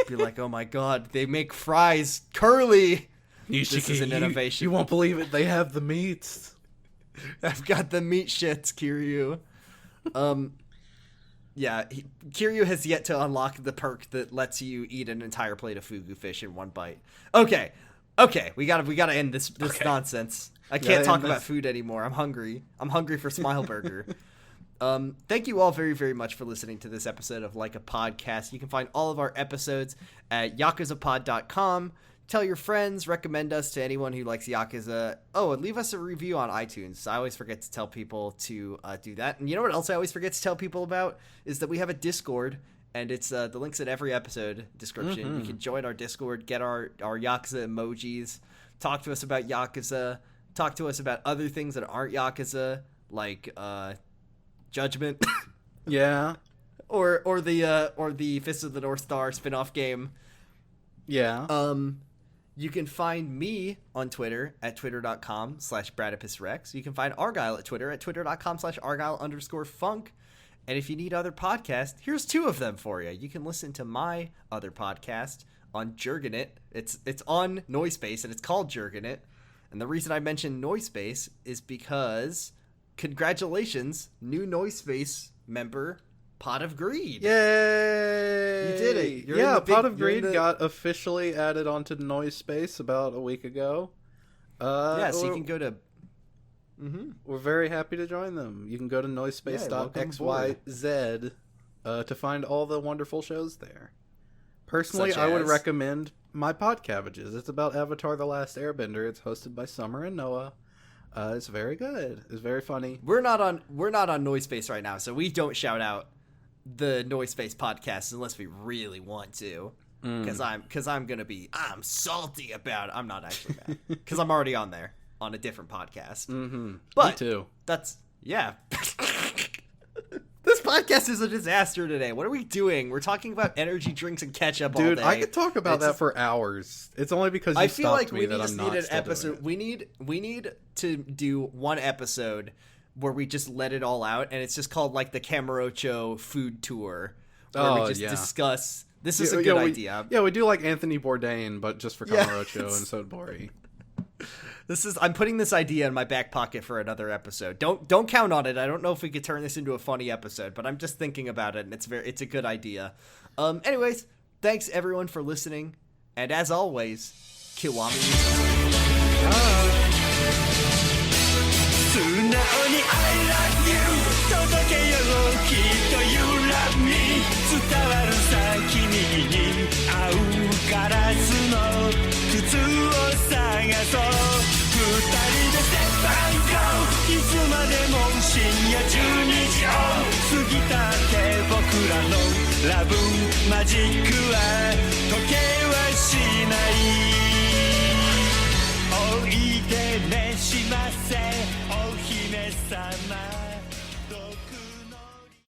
A: Be like, oh my god, they make fries curly. This is an innovation.
B: You won't believe it. They have the meats.
A: I've got the meat shits, Kiryu. Yeah, Kiryu has yet to unlock the perk that lets you eat an entire plate of fugu fish in one bite. Okay, we gotta end this nonsense. I can't talk about food anymore. I'm hungry. I'm hungry for Smile Burger. Thank you all very, very much for listening to this episode of Like a Podcast. You can find all of our episodes at yakuzapod.com. Tell your friends, recommend us to anyone who likes Yakuza. Oh, and leave us a review on iTunes. I always forget to tell people to do that. And you know what else I always forget to tell people about? Is that we have a Discord, and it's the links in every episode description. Mm-hmm. You can join our Discord, get our Yakuza emojis, talk to us about Yakuza, talk to us about other things that aren't Yakuza, like Judgment.
B: Yeah.
A: Or the Fist of the North Star spin-off game.
B: Yeah.
A: You can find me on Twitter at twitter.com/BradipusRex. You can find Argyle at Twitter at twitter.com/Argyle_funk. And if you need other podcasts, here's 2 of them for you. You can listen to my other podcast on Jurgenit. It's on Noisepace, and it's called Jurgenit. And the reason I mentioned Noisepace is because, congratulations, new Noisepace member, Pot of Greed.
B: Yay!
A: You did it.
B: Pot of Greed got officially added onto Noisepace about a week ago.
A: So you can go to...
B: Mm-hmm. We're very happy to join them. You can go to noisepace.xyz to find all the wonderful shows there. Personally, I would recommend my Podcabbages. It's about Avatar The Last Airbender. It's hosted by Summer and Noah. It's very good. It's very funny.
A: We're not on Noisepace right now, so we don't shout out the Noisepace podcast unless we really want to. Because I'm salty about it. I'm not actually mad. Because I'm already on there on a different podcast.
B: Mm-hmm.
A: But
B: me too.
A: Yeah. This podcast is a disaster today. What are we doing? We're talking about energy drinks and ketchup all day.
B: Dude, I could talk about that for hours. It's only because you stopped me that I'm not still doing it.
A: We need to do one episode where we just let it all out, and it's just called like the Kamurocho food tour, where we just discuss. This is a good idea.
B: Yeah, we do like Anthony Bourdain, but just for Kamurocho and Sodbori.
A: I'm putting this idea in my back pocket for another episode. Don't count on it. I don't know if we could turn this into a funny episode, but I'm just thinking about it, and it's a good idea. Anyways, thanks everyone for listening, and as always, Kiwami.
D: Labu マジックは時計を